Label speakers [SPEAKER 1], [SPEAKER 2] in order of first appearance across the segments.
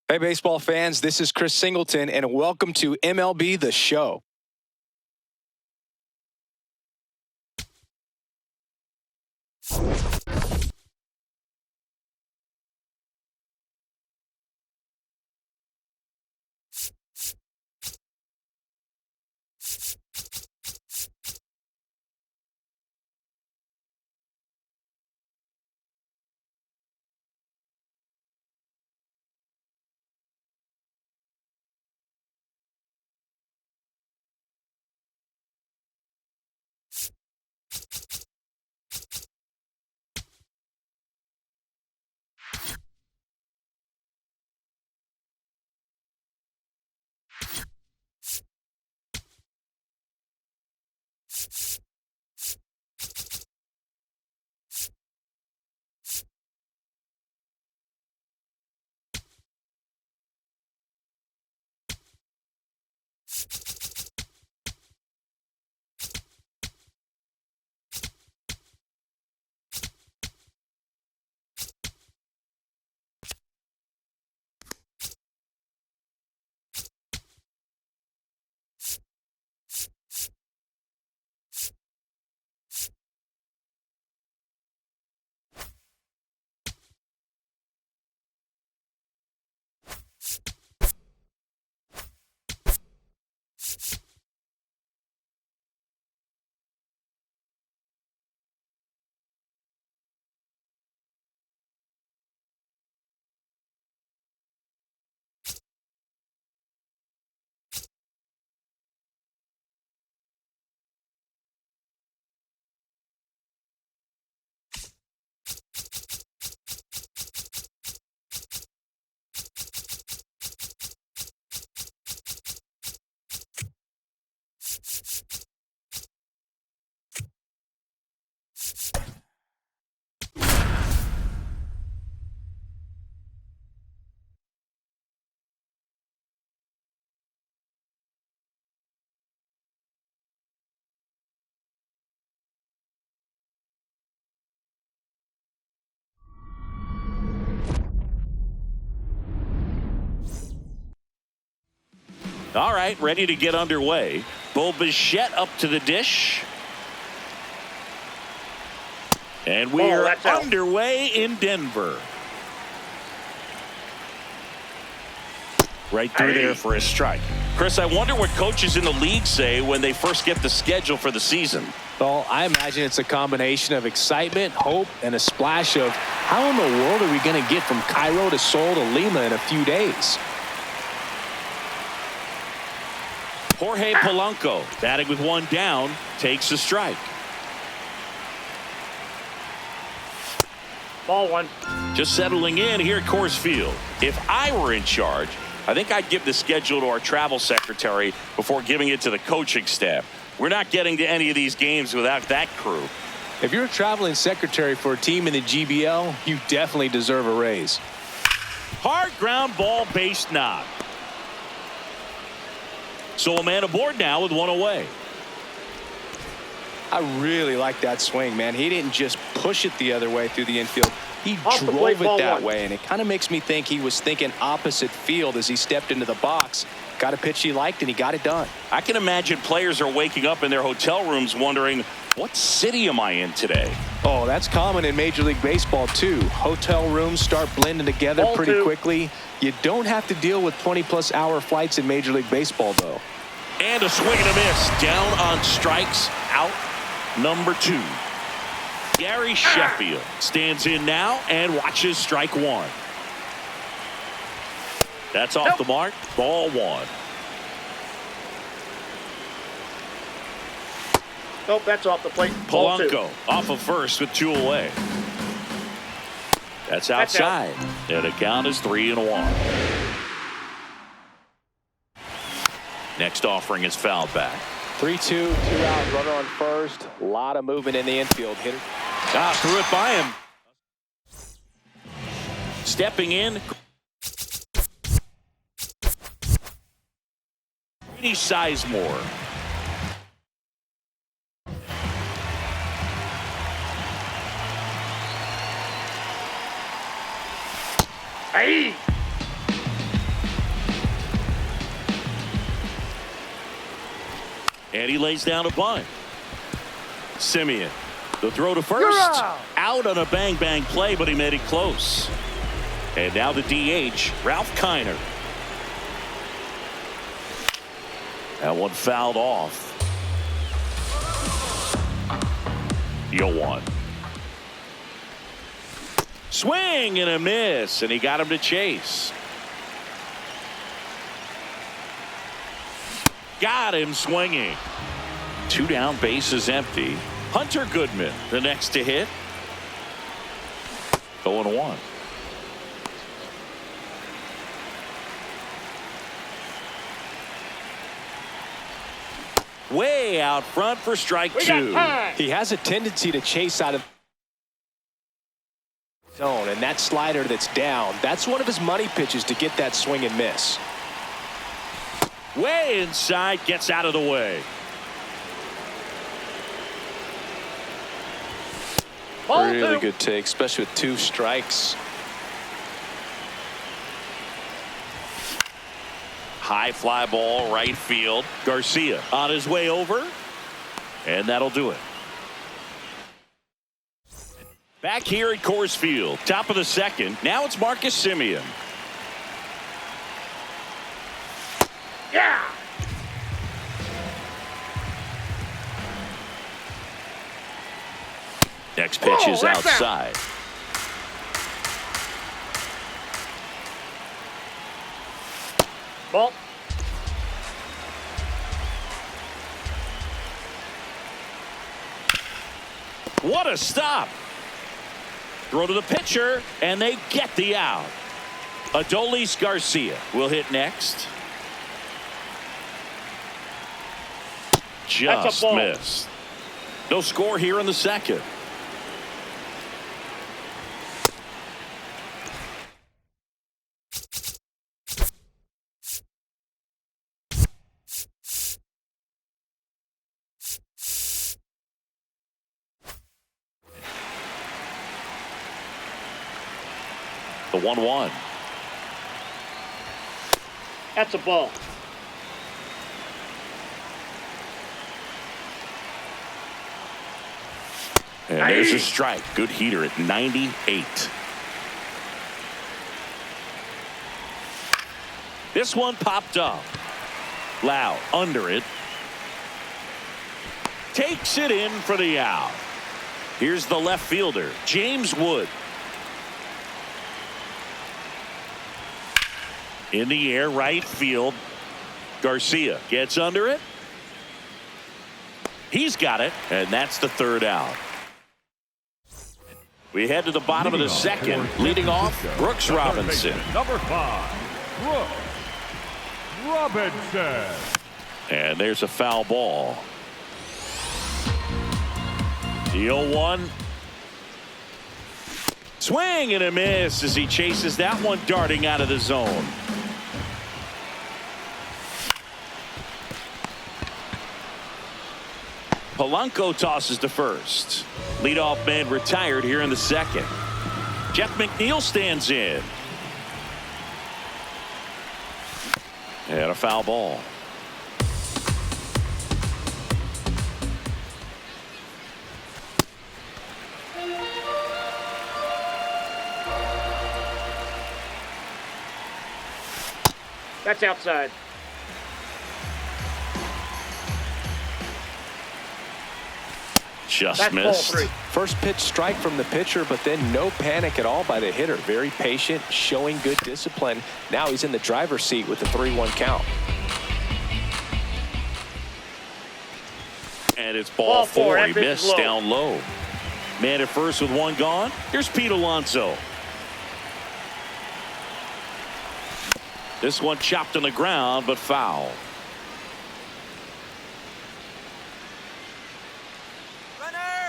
[SPEAKER 1] Hey, baseball fans, this is Chris Singleton, and welcome to MLB The Show.
[SPEAKER 2] All right, ready to get underway. Bo Bichette up to the dish. And we are underway in Denver. Right through there for a strike. Chris, I wonder what coaches in the league say when they first get the schedule for the season.
[SPEAKER 1] Well, I imagine it's a combination of excitement, hope, and a splash of how in the world are we going to get from Cairo to Seoul to Lima in a few days?
[SPEAKER 2] Jorge Polanco, batting with one down, takes a strike.
[SPEAKER 3] Ball one.
[SPEAKER 2] Just settling in here at Coors Field. If I were in charge, I think I'd give the schedule to our travel secretary before giving it to the coaching staff. We're not getting to any of these games without that crew.
[SPEAKER 1] If you're a traveling secretary for a team in the GBL, you definitely deserve a raise.
[SPEAKER 2] Hard ground ball, base knock. So a man aboard now with one away.
[SPEAKER 1] I really like that swing, man. He didn't just push it the other way through the infield. He drove it that way, and it kind of makes me think he was thinking opposite field as he stepped into the box. Got a pitch he liked, and he got it done.
[SPEAKER 2] I can imagine players are waking up in their hotel rooms wondering, what city am I in today?
[SPEAKER 1] Oh, that's common in Major League Baseball, too. Hotel rooms start blending together pretty quickly. You don't have to deal with 20-plus hour flights in Major League Baseball, though.
[SPEAKER 2] And a swing and a miss. Down on strikes. Out number 2. Gary Sheffield stands in now and watches strike one. That's off the mark. Ball one.
[SPEAKER 3] Nope, that's off the plate.
[SPEAKER 2] Polanco off of first with 2 away. That's outside. And the count is 3-1. Next offering is fouled back.
[SPEAKER 1] 3-2, 2 out, runner on first. A lot of movement in the infield. Hitter.
[SPEAKER 2] Threw it by him. Stepping in. Brady Sizemore.
[SPEAKER 3] Hey!
[SPEAKER 2] And he lays down a bunt. Simeon. The throw to first. Out on a bang-bang play, but he made it close. And now the DH, Ralph Kiner. That one fouled off. 0-1. Swing and a miss, and he got him to chase. Got him swinging. 2 down, bases empty. Hunter Goodman, the next to hit. 0-1. Way out front for strike 2.
[SPEAKER 1] He has a tendency to chase out of zone, and that slider that's down, that's one of his money pitches to get that swing and miss.
[SPEAKER 2] Way inside, gets out of the way.
[SPEAKER 1] Really good take, especially with 2 strikes.
[SPEAKER 2] High fly ball, right field. Garcia on his way over, and that'll do it. Back here at Coors Field, top of the second. Now it's Marcus Simeon. Yeah. Next pitch is outside.
[SPEAKER 3] Ball.
[SPEAKER 2] What a stop. Throw to the pitcher, and they get the out. Adolis Garcia will hit next. Just missed. No score here in the second. The 1-1.
[SPEAKER 3] That's a ball.
[SPEAKER 2] And there's a strike. Good heater at 98. This one popped up. Lau under it. Takes it in for the out. Here's the left fielder, James Wood. In the air, right field. Garcia gets under it. He's got it, and that's the 3rd out. We head to the bottom of the second. Leading off, Brooks Robinson.
[SPEAKER 4] Number 5, Brooks Robinson.
[SPEAKER 2] And there's a foul ball. The 0-1. Swing and a miss as he chases that one darting out of the zone. Polanco tosses to first. Leadoff man retired here in the second. Jeff McNeil stands in. And a foul ball.
[SPEAKER 3] That's outside.
[SPEAKER 2] Just
[SPEAKER 3] That's
[SPEAKER 2] missed.
[SPEAKER 3] ball 3.
[SPEAKER 1] First pitch strike from the pitcher, but then no panic at all by the hitter. Very patient, showing good discipline. Now he's in the driver's seat with the 3-1 count.
[SPEAKER 2] And it's ball 4. He missed
[SPEAKER 3] low.
[SPEAKER 2] down low. Man at first with 1 gone. Here's Pete Alonso. This one chopped on the ground, but foul.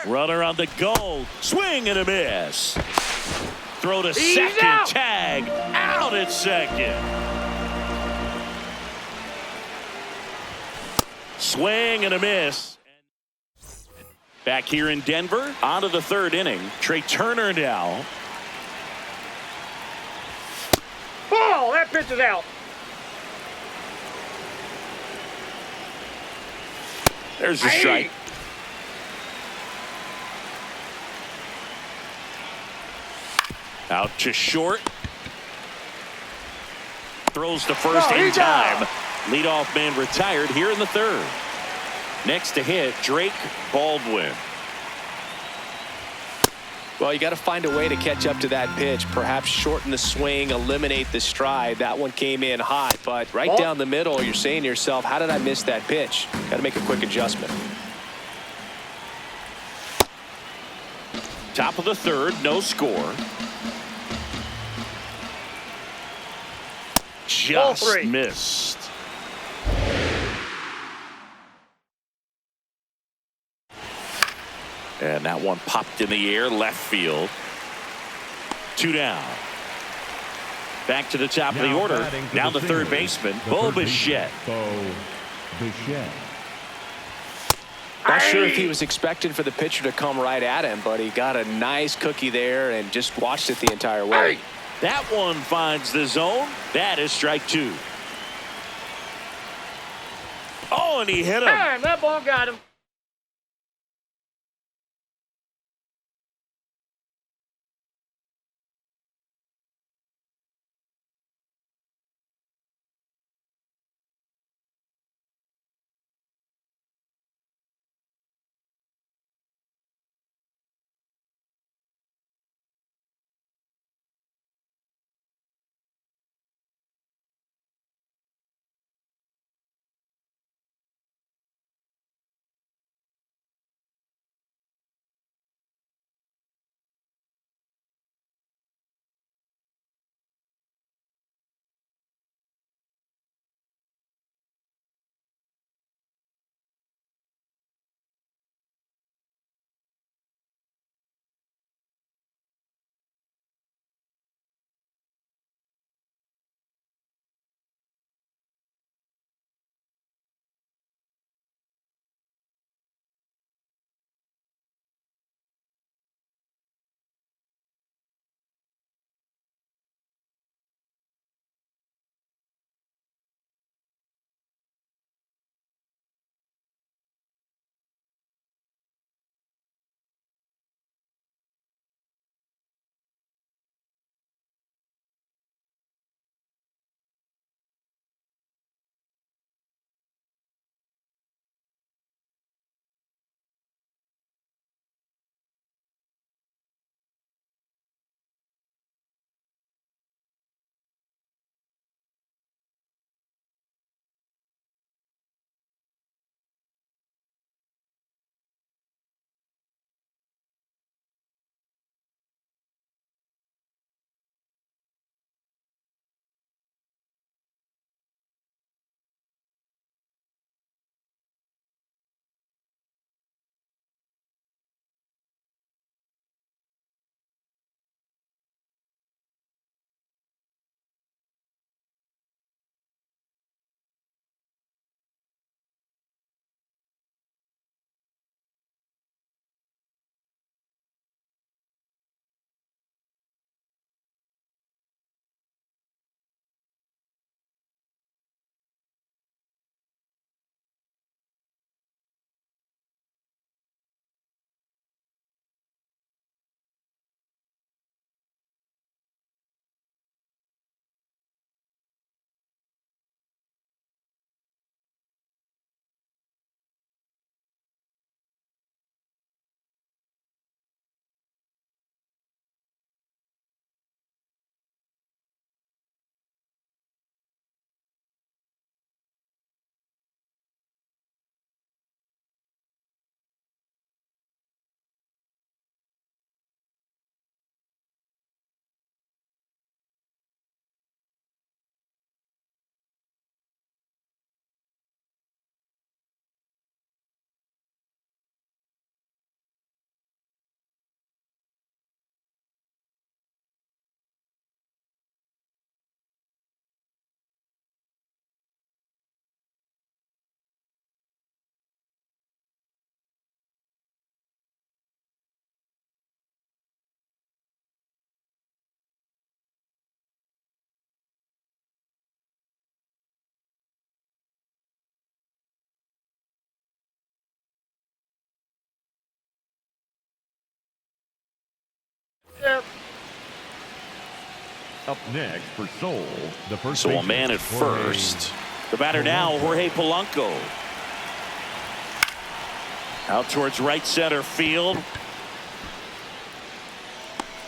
[SPEAKER 2] Runner on the go. Swing and a miss. Throw to second.
[SPEAKER 3] Out.
[SPEAKER 2] Tag. Out at second. Swing and a miss. Back here in Denver. On to the 3rd inning. Trey Turner now.
[SPEAKER 3] Ball. That pitch is out.
[SPEAKER 2] There's a strike. Out to short. Throws to first in time. Leadoff man retired here in the third. Next to hit, Drake Baldwin.
[SPEAKER 1] Well, you got to find a way to catch up to that pitch. Perhaps shorten the swing, eliminate the stride. That one came in hot, but right down the middle, you're saying to yourself, how did I miss that pitch? Got to make a quick adjustment.
[SPEAKER 2] Top of the third, no score. Just missed. And that one popped in the air, left field. 2 down. Back to the top of the order. Now the third baseman, Bo Bichette.
[SPEAKER 1] Not sure if he was expecting for the pitcher to come right at him, but he got a nice cookie there and just watched it the entire way.
[SPEAKER 2] That one finds the zone. That is strike 2. Oh, and he hit him.
[SPEAKER 3] Bam, that ball got him. There.
[SPEAKER 4] Up next for Seoul, the first
[SPEAKER 2] So a
[SPEAKER 4] baseman,
[SPEAKER 2] man at
[SPEAKER 4] Jorge
[SPEAKER 2] first. The batter now, Jorge Polanco. Out towards right center field.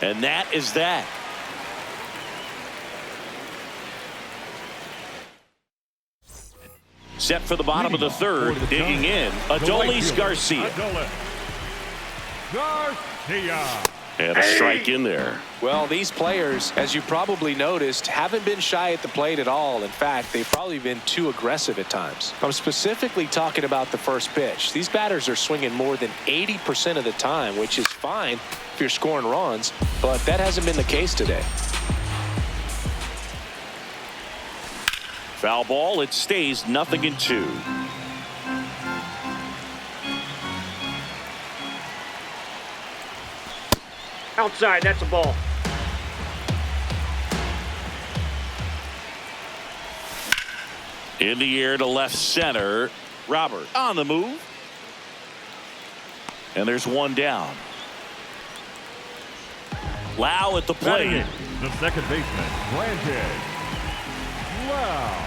[SPEAKER 2] And that is that. Set for the bottom of the third, digging in, Adolis Garcia.
[SPEAKER 4] Garcia.
[SPEAKER 2] And a strike in there.
[SPEAKER 1] Well, these players, as you probably noticed, haven't been shy at the plate at all. In fact, they've probably been too aggressive at times. I'm specifically talking about the first pitch. These batters are swinging more than 80% of the time, which is fine if you're scoring runs, but that hasn't been the case today.
[SPEAKER 2] Foul ball, it stays 0-2.
[SPEAKER 3] Outside, that's a ball.
[SPEAKER 2] In the air to left center. Robert on the move. And there's one down. Lau at the plate.
[SPEAKER 4] The second baseman, Brandon Lau.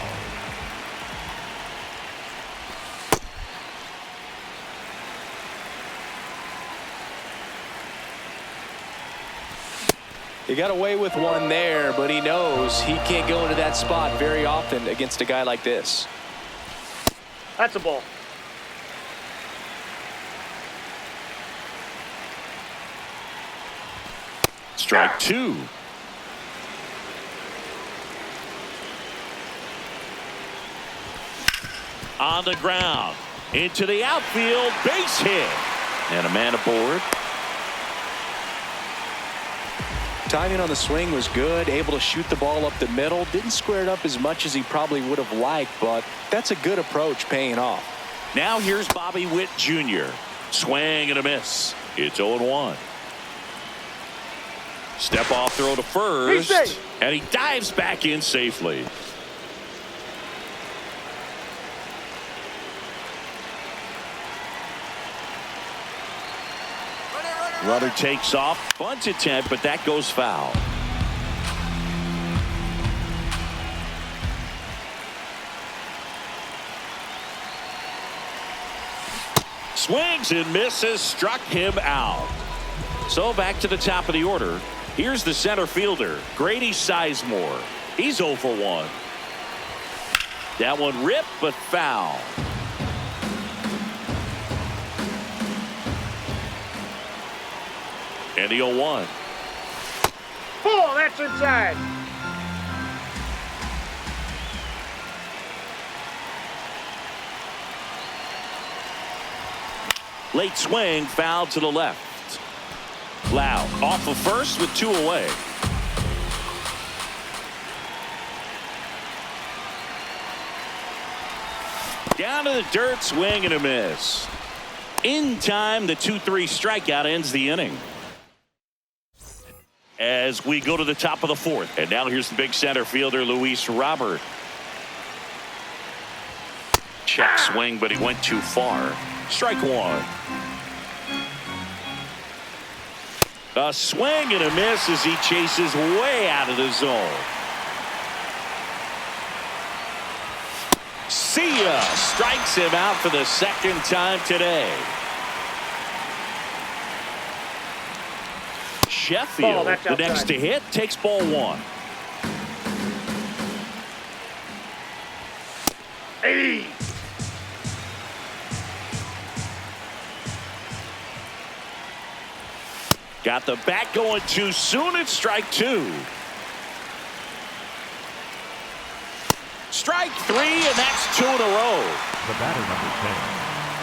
[SPEAKER 1] He got away with one there, but he knows he can't go into that spot very often against a guy like this.
[SPEAKER 3] That's a ball.
[SPEAKER 2] Strike two. On the ground. Into the outfield. Base hit. And a man aboard.
[SPEAKER 1] Timing on the swing was good, able to shoot the ball up the middle. Didn't square it up as much as he probably would have liked, but that's a good approach paying off.
[SPEAKER 2] Now here's Bobby Witt Jr. Swing and a miss. It's 0-1. Step off throw to first. And he dives back in safely. Runner takes off. Bunt attempt, but that goes foul. Swings and misses. Struck him out. So back to the top of the order. Here's the center fielder, Grady Sizemore. He's 0 for 1. That one ripped, but foul. And the 0-1.
[SPEAKER 3] Ball, that's inside.
[SPEAKER 2] Late swing, foul to the left. Lau off of first with 2 away. Down to the dirt, swing and a miss. In time, the 2-3 strikeout ends the inning. As we go to the top of the fourth. And now here's the big center fielder, Luis Robert. Check swing, but he went too far. Strike one. A swing and a miss as he chases way out of the zone. See ya. Strikes him out for the second time today. Sheffield, the next to hit, takes ball one.
[SPEAKER 3] Hey.
[SPEAKER 2] Got the bat going too soon. It's strike two. Strike three, and that's 2 in a row.
[SPEAKER 4] The batter number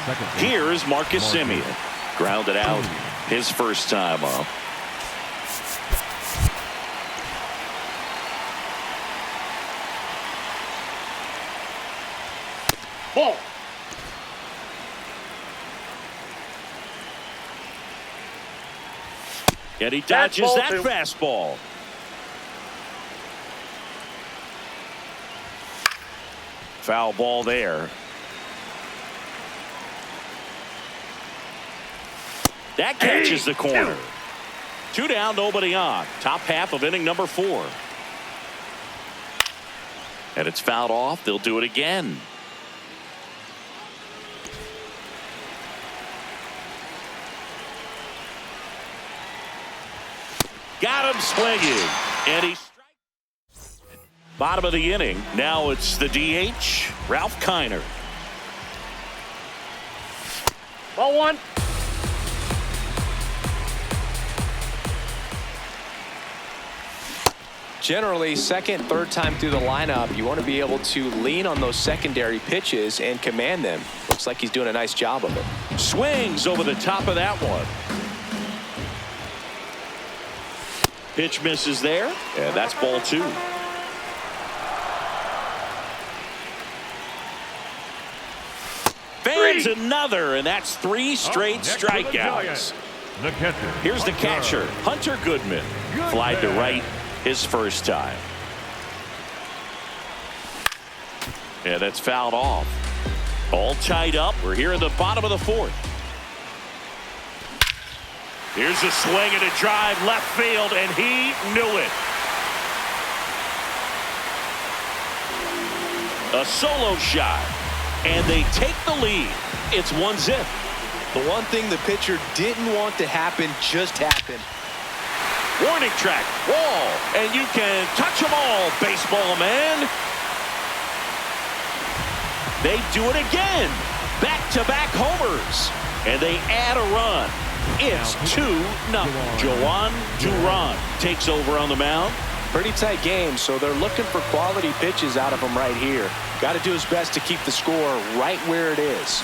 [SPEAKER 4] 10. Second.
[SPEAKER 2] Here is Marcus Semien. Grounded out his first time up.
[SPEAKER 3] Ball.
[SPEAKER 2] And he dodges that fastball. Foul ball there. That catches the corner. 2 down, nobody on. Top half of inning number 4. And it's fouled off. They'll do it again. Got him swinging. And he strikes. Bottom of the inning. Now it's the DH, Ralph Kiner.
[SPEAKER 3] Ball 1.
[SPEAKER 1] Generally, second, third time through the lineup, you want to be able to lean on those secondary pitches and command them. Looks like he's doing a nice job of it.
[SPEAKER 2] Swings over the top of that one. Pitch misses there, and that's ball 2. Fades another, and that's 3 straight strikeouts.
[SPEAKER 4] The catcher.
[SPEAKER 2] Here's the catcher, Hunter Goodman. Flied to right his first time. And that's fouled off. All tied up. We're here in the bottom of the 4th. Here's a swing and a drive left field, and he knew it. A solo shot, and they take the lead. It's 1-0.
[SPEAKER 1] The one thing the pitcher didn't want to happen just happened.
[SPEAKER 2] Warning track, wall, and you can touch them all, baseball man. They do it again. Back-to-back homers, and they add a run. It's 2-0. Joan Duran takes over on the mound.
[SPEAKER 1] Pretty tight game, so they're looking for quality pitches out of him right here. Got to do his best to keep the score right where it is.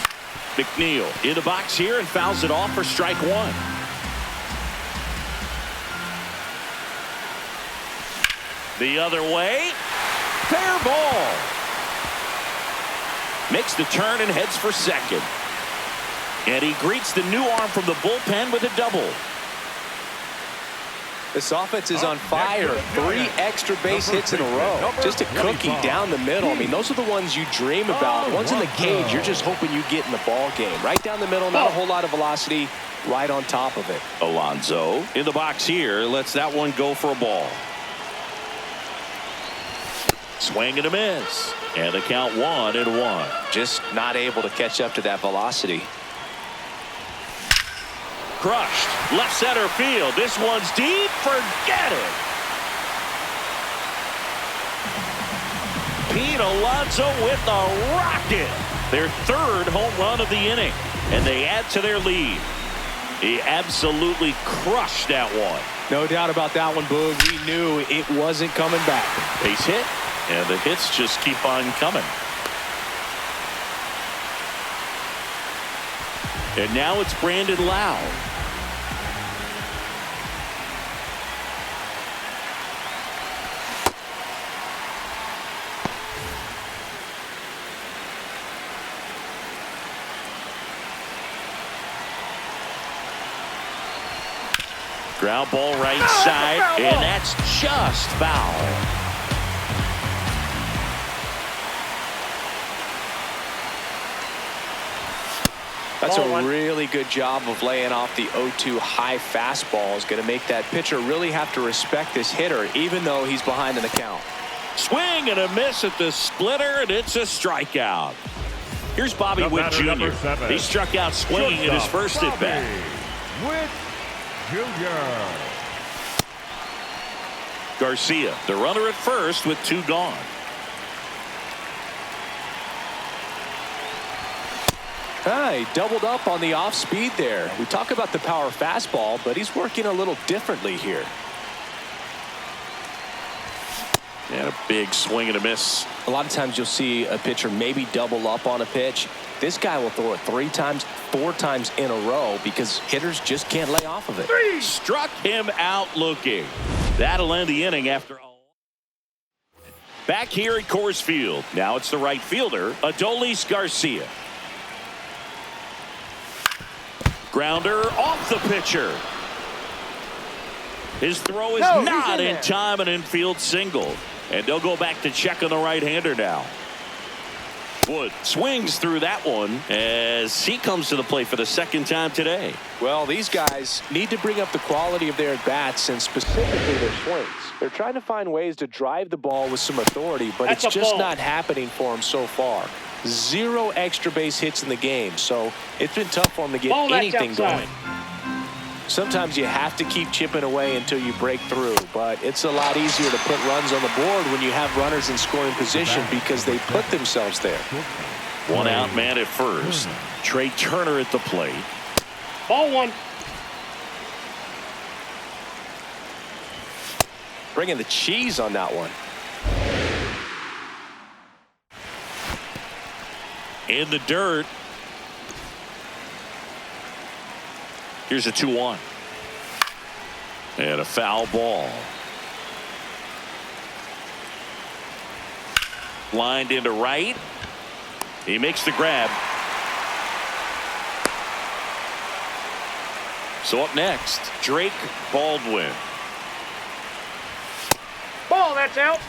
[SPEAKER 2] McNeil in the box here and fouls it off for strike 1. The other way. Fair ball. Makes the turn and heads for second. And he greets the new arm from the bullpen with a double.
[SPEAKER 1] This offense is on fire. 3 extra base hits in a row. Just a cookie down the middle. I mean, those are the ones you dream about. Once in the cage, you're just hoping you get in the ball game. Right down the middle, not a whole lot of velocity. Right on top of it.
[SPEAKER 2] Alonso in the box here lets that one go for a ball. Swing and a miss. And the count 1-1.
[SPEAKER 1] Just not able to catch up to that velocity.
[SPEAKER 2] Crushed. Left center field. This one's deep. Forget it. Pete Alonso with the rocket. Their 3rd home run of the inning. And they add to their lead. He absolutely crushed that one.
[SPEAKER 1] No doubt about that one, Boog. We knew it wasn't coming back.
[SPEAKER 2] Base hit. And the hits just keep on coming. And now it's Brandon Lau. Ground ball right side, and that's just foul.
[SPEAKER 1] That's a really good job of laying off the 0-2 high fastball. Is going to make that pitcher really have to respect this hitter, even though he's behind in the count.
[SPEAKER 2] Swing and a miss at the splitter, and it's a strikeout. Here's Bobby Witt Jr. He struck out swinging in his first at bat.
[SPEAKER 4] Witt Jr.
[SPEAKER 2] Garcia, the runner at first with 2 gone.
[SPEAKER 1] He doubled up on the off speed there. We talk about the power fastball, but he's working a little differently here.
[SPEAKER 2] And a big swing and a miss.
[SPEAKER 1] A lot of times you'll see a pitcher maybe double up on a pitch. This guy will throw it 3 times, 4 times in a row because hitters just can't lay off of it.
[SPEAKER 2] Struck him out looking. That'll end the inning after all. Back here at Coors Field. Now it's the right fielder, Adolis Garcia. Grounder off the pitcher. His throw is not in time, an infield single. And they'll go back to check on the right-hander now. Wood swings through that one as he comes to the plate for the second time today.
[SPEAKER 1] Well, these guys need to bring up the quality of their at-bats and specifically their swings. They're trying to find ways to drive the ball with some authority, but it's just not happening for them so far. 0 extra base hits in the game, so it's been tough for them to get anything going. Sometimes you have to keep chipping away until you break through, but it's a lot easier to put runs on the board when you have runners in scoring position because they put themselves there.
[SPEAKER 2] 1 out, man at first. Trey Turner at the plate.
[SPEAKER 3] Ball 1.
[SPEAKER 1] Bringing the cheese on that one.
[SPEAKER 2] In the dirt. Here's a 2-1. And a foul ball. Lined into right. He makes the grab. So up next, Drake Baldwin.
[SPEAKER 3] Ball, that's out.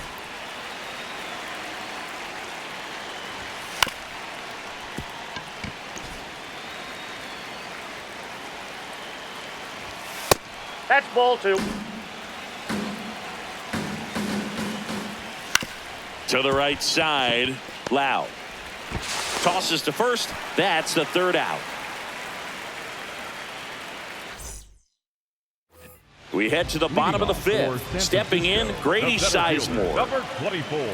[SPEAKER 3] That's ball 2.
[SPEAKER 2] To the right side, Lau. Tosses to first. That's the 3rd out. We head to the bottom of the 5th. Stepping in, Grady Sizemore.
[SPEAKER 4] Number 24,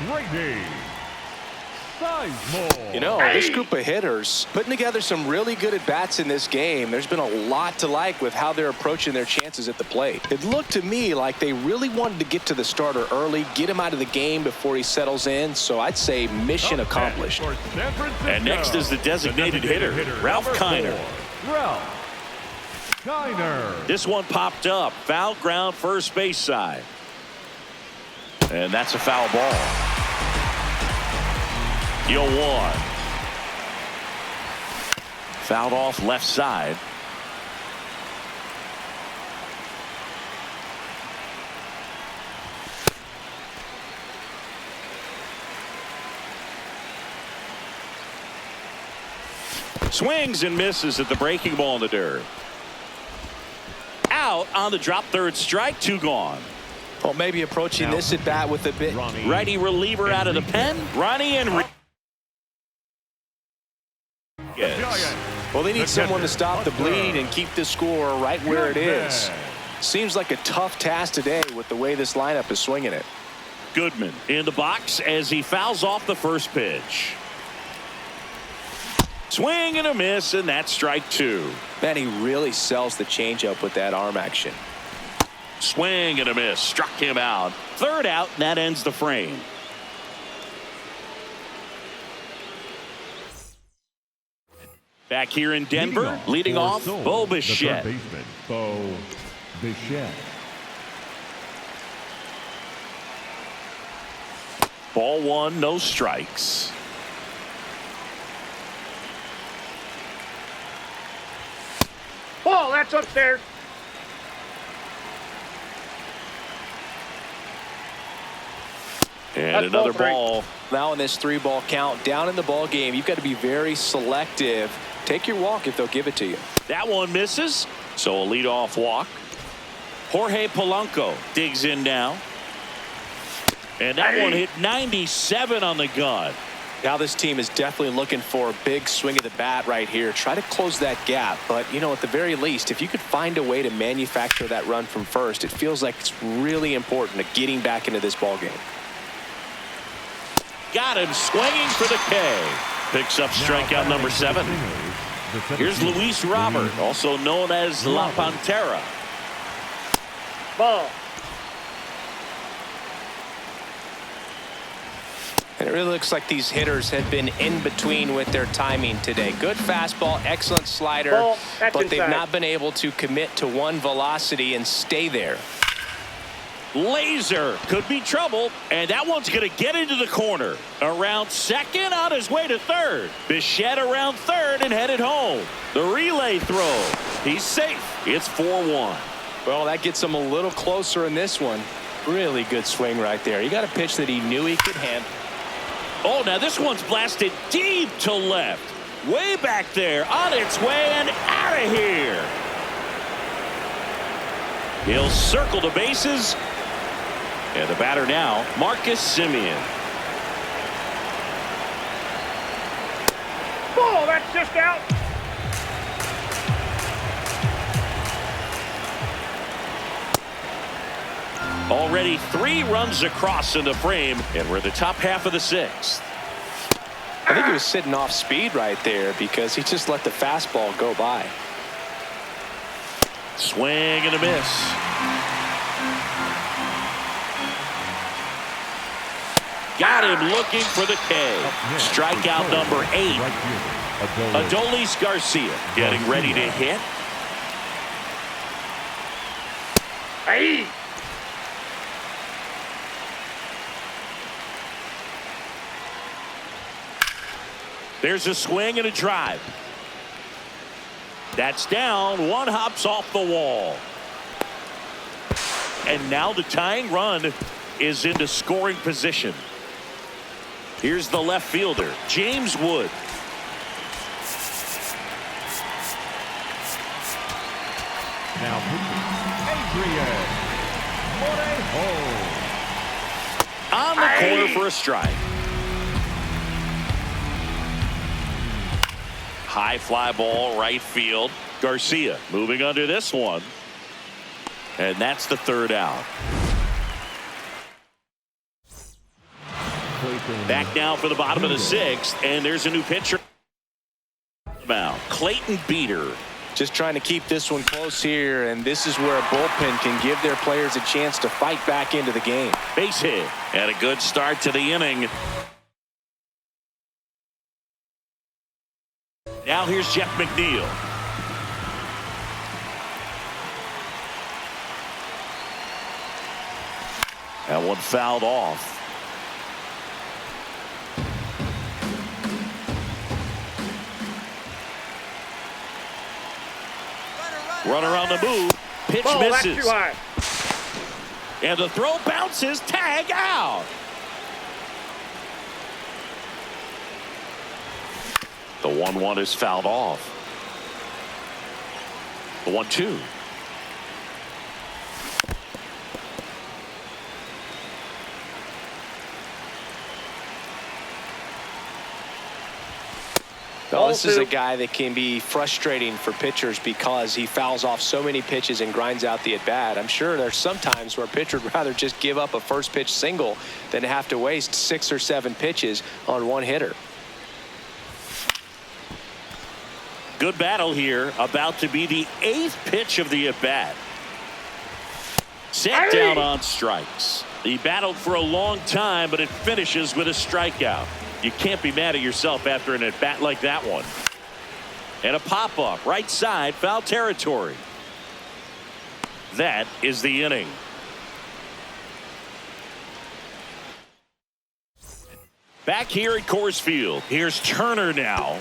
[SPEAKER 4] Grady Sizemore.
[SPEAKER 1] You know, this group of hitters putting together some really good at-bats in this game. There's been a lot to like with how they're approaching their chances at the plate. It looked to me like they really wanted to get to the starter early, get him out of the game before he settles in. So I'd say mission accomplished.
[SPEAKER 2] And next is the designated hitter, Ralph Kiner.
[SPEAKER 4] Ralph Kiner.
[SPEAKER 2] This one popped up. Foul ground, first base side. And that's a foul ball. 0-1. Fouled off left side. Swings and misses at the breaking ball in the dirt. Out on the drop, 3rd strike, 2 gone.
[SPEAKER 1] Well, maybe approaching this at bat with a bit.
[SPEAKER 2] Righty reliever out of the pen. Ronnie and
[SPEAKER 1] Well, they need someone to stop the bleed and keep the score right where it is. Seems like a tough task today with the way this lineup is swinging it.
[SPEAKER 2] Goodman in the box as he fouls off the first pitch. Swing and a miss, and that's strike 2.
[SPEAKER 1] Man, he really sells the changeup with that arm action.
[SPEAKER 2] Swing and a miss. Struck him out. 3rd out, and that ends the frame. Back here in Denver, leading off, Bo Bichette.
[SPEAKER 4] Bo Bichette.
[SPEAKER 2] Ball 1, no strikes.
[SPEAKER 3] Ball, that's upstairs.
[SPEAKER 2] And
[SPEAKER 3] That's
[SPEAKER 2] another
[SPEAKER 3] ball 3.
[SPEAKER 1] Now in this 3-ball count, down in the ball game, you've got to be very selective. Take your walk if they'll give it to you.
[SPEAKER 2] That one misses. So a leadoff walk. Jorge Polanco digs in now. And that one hit 97 on the gun.
[SPEAKER 1] Now this team is definitely looking for a big swing of the bat right here. Try to close that gap. But, you know, at the very least, if you could find a way to manufacture that run from first, it feels like it's really important to getting back into this ball game.
[SPEAKER 2] Got him swinging for the K. Picks up strikeout number 7. Here's Luis Robert, also known as La Pantera.
[SPEAKER 3] Ball.
[SPEAKER 1] And it really looks like these hitters have been in between with their timing today. Good fastball, excellent slider,
[SPEAKER 3] Ball,
[SPEAKER 1] but they've
[SPEAKER 3] inside.
[SPEAKER 1] not been able to commit to one velocity and stay there.
[SPEAKER 2] Laser could be trouble, and that one's going to get into the corner. Around second, on his way to third. Bichette around third and headed home. The relay throw. He's safe. It's 4-1.
[SPEAKER 1] Well, that gets him a little closer in this one. Really good swing right there. He got a pitch that he knew he could handle.
[SPEAKER 2] Oh, now this one's blasted deep to left. Way back there, on its way and out of here. He'll circle the bases. And the batter now, Marcus Semien.
[SPEAKER 3] Ball, that's just out.
[SPEAKER 2] Already 3 runs across in the frame, and we're in the top half of the 6th.
[SPEAKER 1] I think he was sitting off speed right there because he just let the fastball go by.
[SPEAKER 2] Swing and a miss. Got him looking for the K. Strikeout number 8. Adolis Garcia getting ready to hit.
[SPEAKER 3] Hey.
[SPEAKER 2] There's a swing and a drive. That's down. One hops off the wall. And now the tying run is into scoring position. Here's the left fielder, James Wood.
[SPEAKER 4] Now Adrian Morejo.
[SPEAKER 2] On the corner for a strike. High fly ball, right field. Garcia moving under this one. And that's the 3rd out. Back now for the bottom of the 6th, and there's a new pitcher. Now, Clayton Beeter.
[SPEAKER 1] Just trying to keep this one close here, and this is where a bullpen can give their players a chance to fight back into the game.
[SPEAKER 2] Base hit, and a good start to the inning. Now here's Jeff McNeil. That one fouled off. Runner on the move. Pitch
[SPEAKER 3] Ball, that's
[SPEAKER 2] misses.
[SPEAKER 3] too high.
[SPEAKER 2] And the throw bounces. Tag out. The 1-1 is fouled off. The 1-2.
[SPEAKER 1] Well, this is a guy that can be frustrating for pitchers because he fouls off so many pitches and grinds out the at-bat. I'm sure there's some times where a pitcher would rather just give up a first pitch single than have to waste 6 or 7 pitches on one hitter.
[SPEAKER 2] Good battle here. About to be the 8th pitch of the at-bat. Set down on strikes. He battled for a long time, but it finishes with a strikeout. You can't be mad at yourself after an at-bat like that one. And a pop-up, right side, foul territory. That is the inning. Back here at Coors Field, here's Turner now.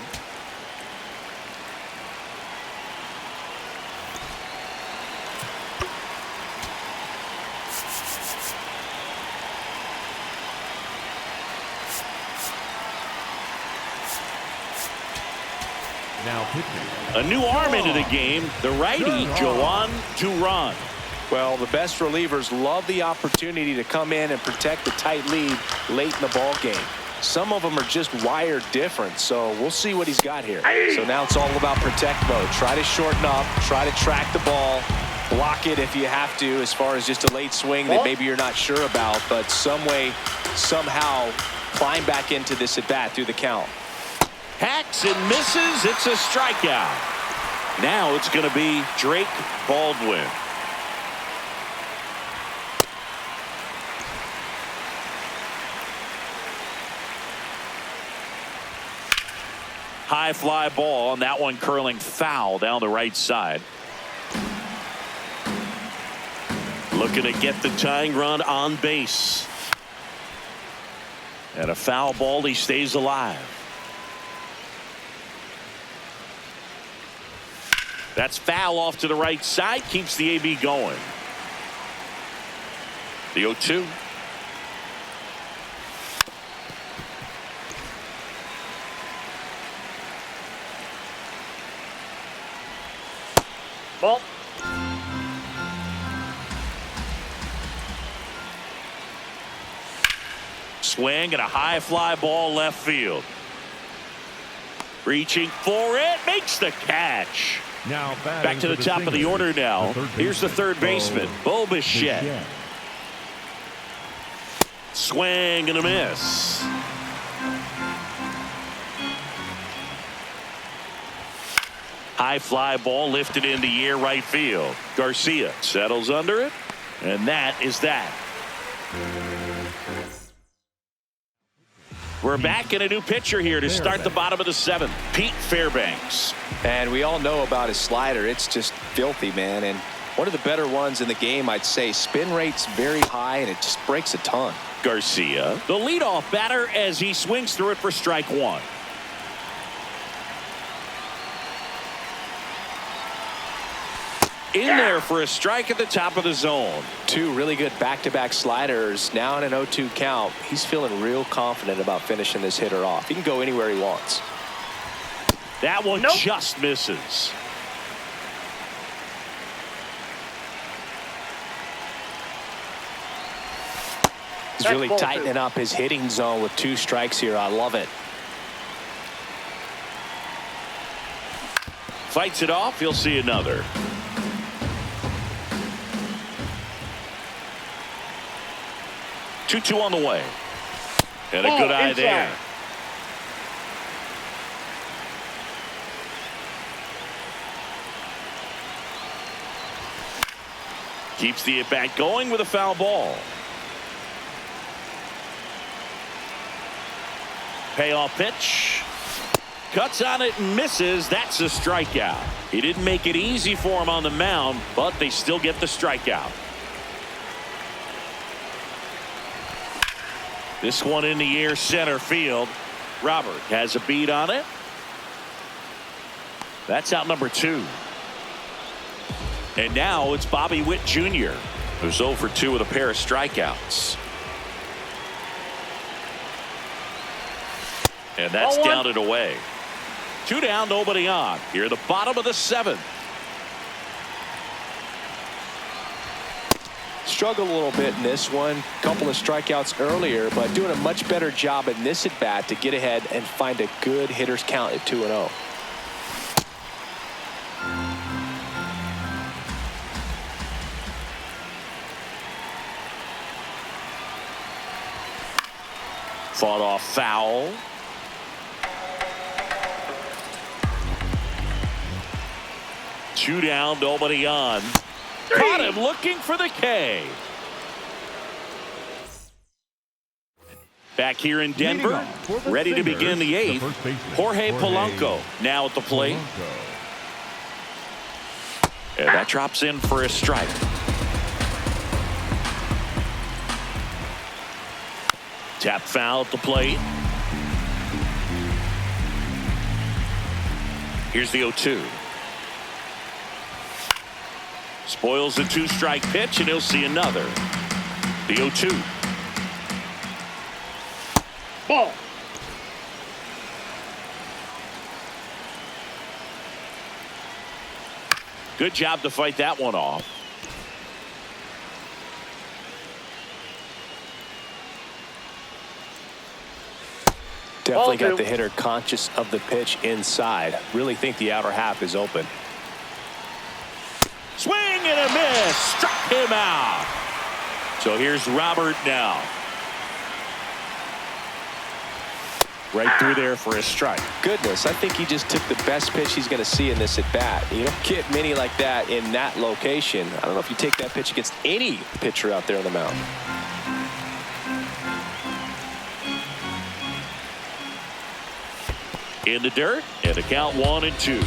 [SPEAKER 4] Now pitching.
[SPEAKER 2] A new arm into the game, the righty, Joan Duran.
[SPEAKER 1] Well, the best relievers love the opportunity to come in and protect the tight lead late in the ball game. Some of them are just wired different, so we'll see what he's got here. So now it's all about protect mode. Try to shorten up, try to track the ball, block it if you have to, as far as just a late swing that maybe you're not sure about, but some way, somehow climb back into this at bat through the count.
[SPEAKER 2] Hacks and misses. It's a strikeout. Now it's going to be Drake Baldwin. High fly ball, and that one curling foul down the right side. Looking to get the tying run on base. And a foul ball, he stays alive. That's foul off to the right side, keeps the AB going. The 0-2.
[SPEAKER 3] Ball.
[SPEAKER 2] Swing and a high fly ball left field. Reaching for it, makes the catch.
[SPEAKER 4] Now
[SPEAKER 2] Back to the top of the order now. Here's the third baseman, Bo Bichette. Swing and a miss. High fly ball lifted in the air right field. Garcia settles under it, and that is that. We're back in a new pitcher here to start the bottom of the seventh. Pete Fairbanks.
[SPEAKER 1] And we all know about his slider. It's just filthy, man. And one of the better ones in the game, I'd say. Spin rate's very high, and it just breaks a ton.
[SPEAKER 2] Garcia, the leadoff batter, as he swings through it for strike one. In there for a strike at the top of the zone.
[SPEAKER 1] Two really good back-to-back sliders. Now in an 0-2 count. He's feeling real confident about finishing this hitter off. He can go anywhere he wants.
[SPEAKER 2] That one just misses.
[SPEAKER 1] He's really tightening up his hitting zone with 2 strikes here. I love it.
[SPEAKER 2] Fights it off. He'll see another. Two on the way. And a good eye there. Keeps the at-bat going with a foul ball. Payoff pitch. Cuts on it and misses. That's a strikeout. He didn't make it easy for him on the mound, but they still get the strikeout. This one in the air center field. Robert has a beat on it. That's out number 2. And now it's Bobby Witt Jr., who's 0 for 2 with a pair of strikeouts. And that's down and away. 2 down, nobody on. Here at the bottom of the 7th.
[SPEAKER 1] Struggled a little bit in this one. Couple of strikeouts earlier, but doing a much better job in this at bat to get ahead and find a good hitter's count at 2-0.
[SPEAKER 2] Fought off foul. Two down, nobody on. Caught him looking for the K. Back here in Denver, ready to begin the 8th. Jorge Polanco now at the plate. And that drops in for a strike. Tap foul at the plate. Here's the 0-2. Spoils the 2-strike pitch, and he'll see another. The 0-2.
[SPEAKER 3] Ball.
[SPEAKER 2] Good job to fight that one off.
[SPEAKER 1] Definitely got the hitter conscious of the pitch inside. Really think the outer half is open.
[SPEAKER 2] Swing and a miss. Struck him out. So here's Robert now. Right through there for a strike.
[SPEAKER 1] Goodness, I think he just took the best pitch he's going to see in this at bat. You don't get many like that in that location. I don't know if you take that pitch against any pitcher out there on the mound.
[SPEAKER 2] In the dirt, and a count 1-2.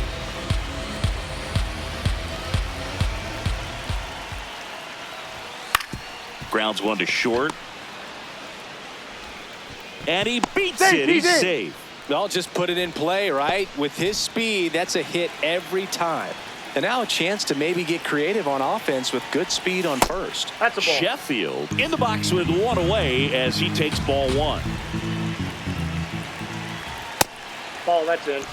[SPEAKER 2] Grounds one to short. And he beats it. He's safe.
[SPEAKER 1] Well, just put it in play, right? With his speed, that's a hit every time. And now a chance to maybe get creative on offense with good speed on first.
[SPEAKER 3] That's a ball.
[SPEAKER 2] Sheffield in the box with one away as he takes ball 1.
[SPEAKER 3] Ball, that's in.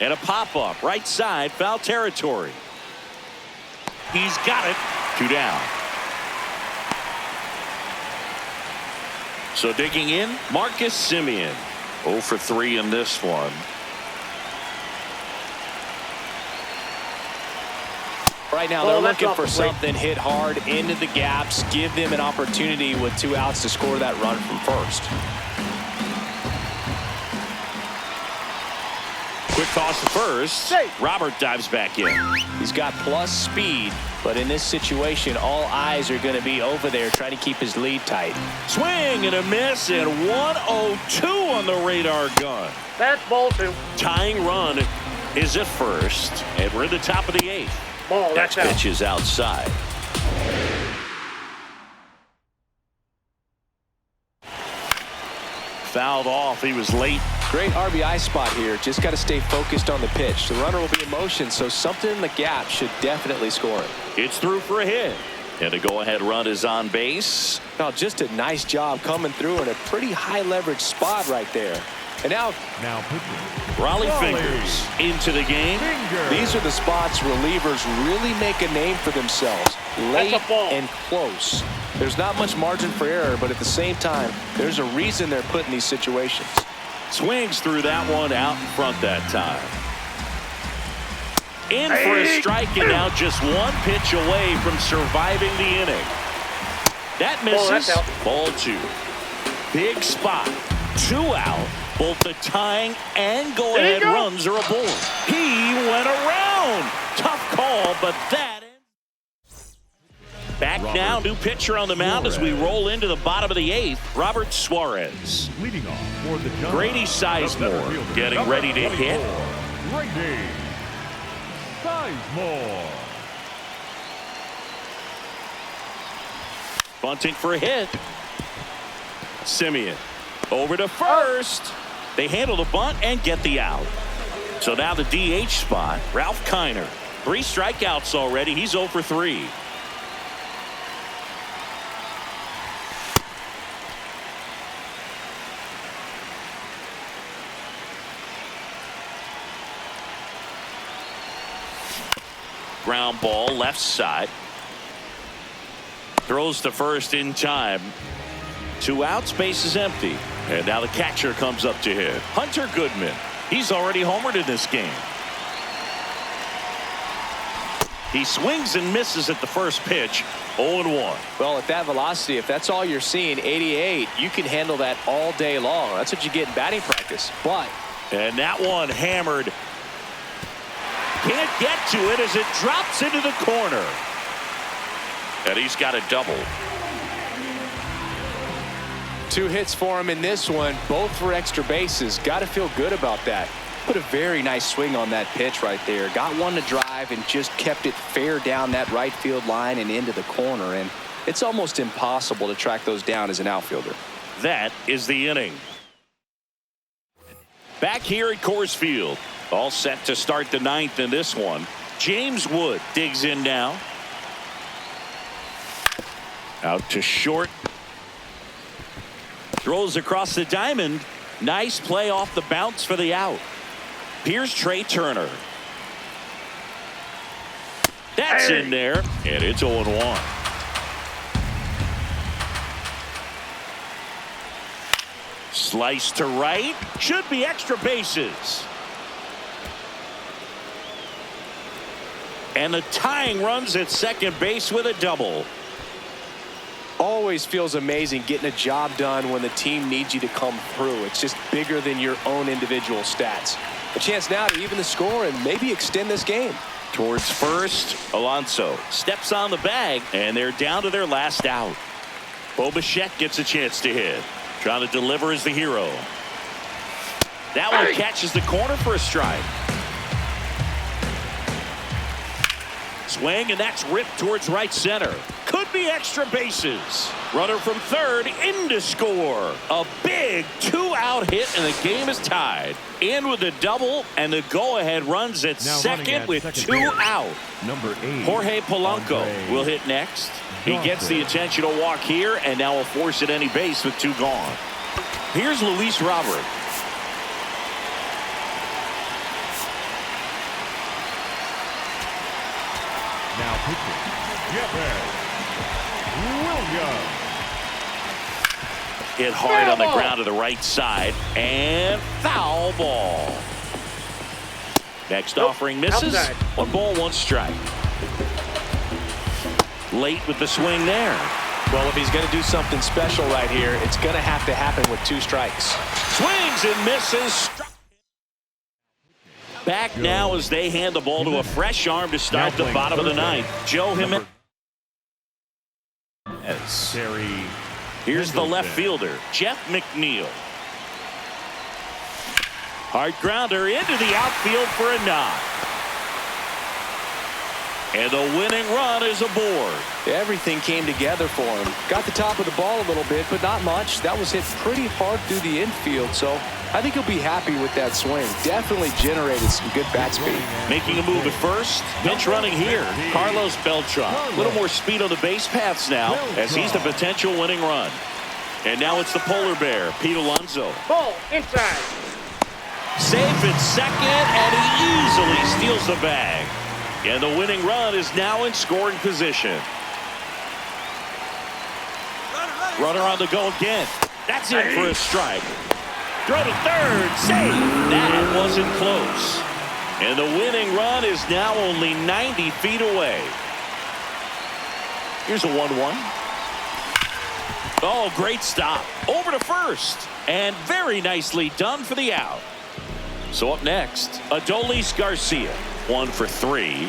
[SPEAKER 2] And a pop-up right side, foul territory. He's got it. 2 down. So digging in, Marcus Semien. 0 for 3 in this one.
[SPEAKER 1] Right now, they're looking for something hit hard into the gaps, give them an opportunity with 2 outs to score that run from first.
[SPEAKER 2] Quick toss to first. Robert dives back in.
[SPEAKER 1] He's got plus speed, but in this situation, all eyes are going to be over there trying to keep his lead tight.
[SPEAKER 2] Swing and a miss, and 102 on the radar gun.
[SPEAKER 3] That's ball 2.
[SPEAKER 2] Tying run is at first, and we're in the top of the 8th.
[SPEAKER 3] Ball,
[SPEAKER 2] Next
[SPEAKER 3] that's
[SPEAKER 2] pitch is outside. Fouled off. He was late.
[SPEAKER 1] Great RBI spot here. Just got to stay focused on the pitch. The runner will be in motion, so something in the gap should definitely score it.
[SPEAKER 2] It's through for a hit. And the go-ahead run is on base.
[SPEAKER 1] Now, just a nice job coming through in a pretty high leverage spot right there. And now
[SPEAKER 4] pitching.
[SPEAKER 2] Raleigh Fingers into the game.
[SPEAKER 1] These are the spots relievers really make a name for themselves. Late and close. There's not much margin for error, but at the same time, there's a reason they're put in these situations.
[SPEAKER 2] Swings through that one out in front that time. In for a strike, and now just 1 pitch away from surviving the inning. That misses. Ball 2. Big spot. 2 out. Both the tying and go-ahead runs are aboard. He went around. Tough call, but that ends. Back now, new pitcher on the mound as we roll into the bottom of the 8th. Robert Suarez.
[SPEAKER 4] Leading off for the Giants,
[SPEAKER 2] Grady Sizemore getting ready to hit.
[SPEAKER 4] Grady Sizemore.
[SPEAKER 2] Bunting for a hit. Semien over to first. They handle the bunt and get the out. So now the DH spot, Ralph Kiner. 3 strikeouts already. He's 0 for 3. Ground ball left side. Throws to first in time. 2 outs, base is empty. And now the catcher comes up to hit. Hunter Goodman. He's already homered in this game. He swings and misses at the first pitch. 0-1.
[SPEAKER 1] Well, at that velocity, if that's all you're seeing, 88, you can handle that all day long. That's what you get in batting practice. But
[SPEAKER 2] and that one hammered. Can't get to it as it drops into the corner. And he's got a double.
[SPEAKER 1] 2 hits for him in this one, both for extra bases. Got to feel good about that. Put a very nice swing on that pitch right there. Got one to drive and just kept it fair down that right field line and into the corner. And it's almost impossible to track those down as an outfielder.
[SPEAKER 2] That is the inning. Back here at Coors Field. All set to start the 9th in this one. James Wood digs in now. Out to short. Throws across the diamond. Nice play off the bounce for the out. Here's Trey Turner. That's in there, and it's 0-1. Slice to right. Should be extra bases. And the tying runs at second base with a double.
[SPEAKER 1] Always feels amazing getting a job done when the team needs you to come through. It's just bigger than your own individual stats. A chance now to even the score and maybe extend this game.
[SPEAKER 2] Towards first, Alonso steps on the bag, and they're down to their last out. Bo Bichette gets a chance to hit. Trying to deliver as the hero. That one catches the corner for a strike. Swing, and that's ripped towards right center. Could be extra bases. Runner from third in to score. A big 2-out hit, and the game is tied. In with a double, and the go-ahead runs at second with 2 out.
[SPEAKER 4] Number 8.
[SPEAKER 2] Jorge Polanco will hit next. He gets the intentional walk here, and now will force at any base with 2 gone. Here's Luis Robert.
[SPEAKER 4] Now pitching. Jeff Williams.
[SPEAKER 2] Hit hard on the ground to the right side. And foul ball. Next offering misses.
[SPEAKER 3] Outside.
[SPEAKER 2] 1 ball, 1 strike. Late with the swing there.
[SPEAKER 1] Well, if he's going to do something special right here, it's going to have to happen with 2 strikes.
[SPEAKER 2] Swings and misses. Back now as they hand the ball to a fresh arm to start the bottom of the 9th. Joe Jimenez. Here's the left fielder, Jeff McNeil. Hard grounder into the outfield for a knock. And the winning run is aboard.
[SPEAKER 1] Everything came together for him. Got the top of the ball a little bit, but not much. That was hit pretty hard through the infield, so I think he'll be happy with that swing. Definitely generated some good bat speed.
[SPEAKER 2] Making a move at first. Pinch running here, Carlos Beltran. A little more speed on the base paths now as he's the potential winning run. And now it's the polar bear, Pete Alonso.
[SPEAKER 3] Ball inside.
[SPEAKER 2] Safe at second, and he easily steals the bag. And the winning run is now in scoring position. Runner on the go again. That's it for a strike. Throw to third. Safe. That wasn't close. And the winning run is now only 90 feet away. Here's a 1-1. Oh, great stop. Over to first. And very nicely done for the out. So up next, Adolis Garcia. 1 for 3.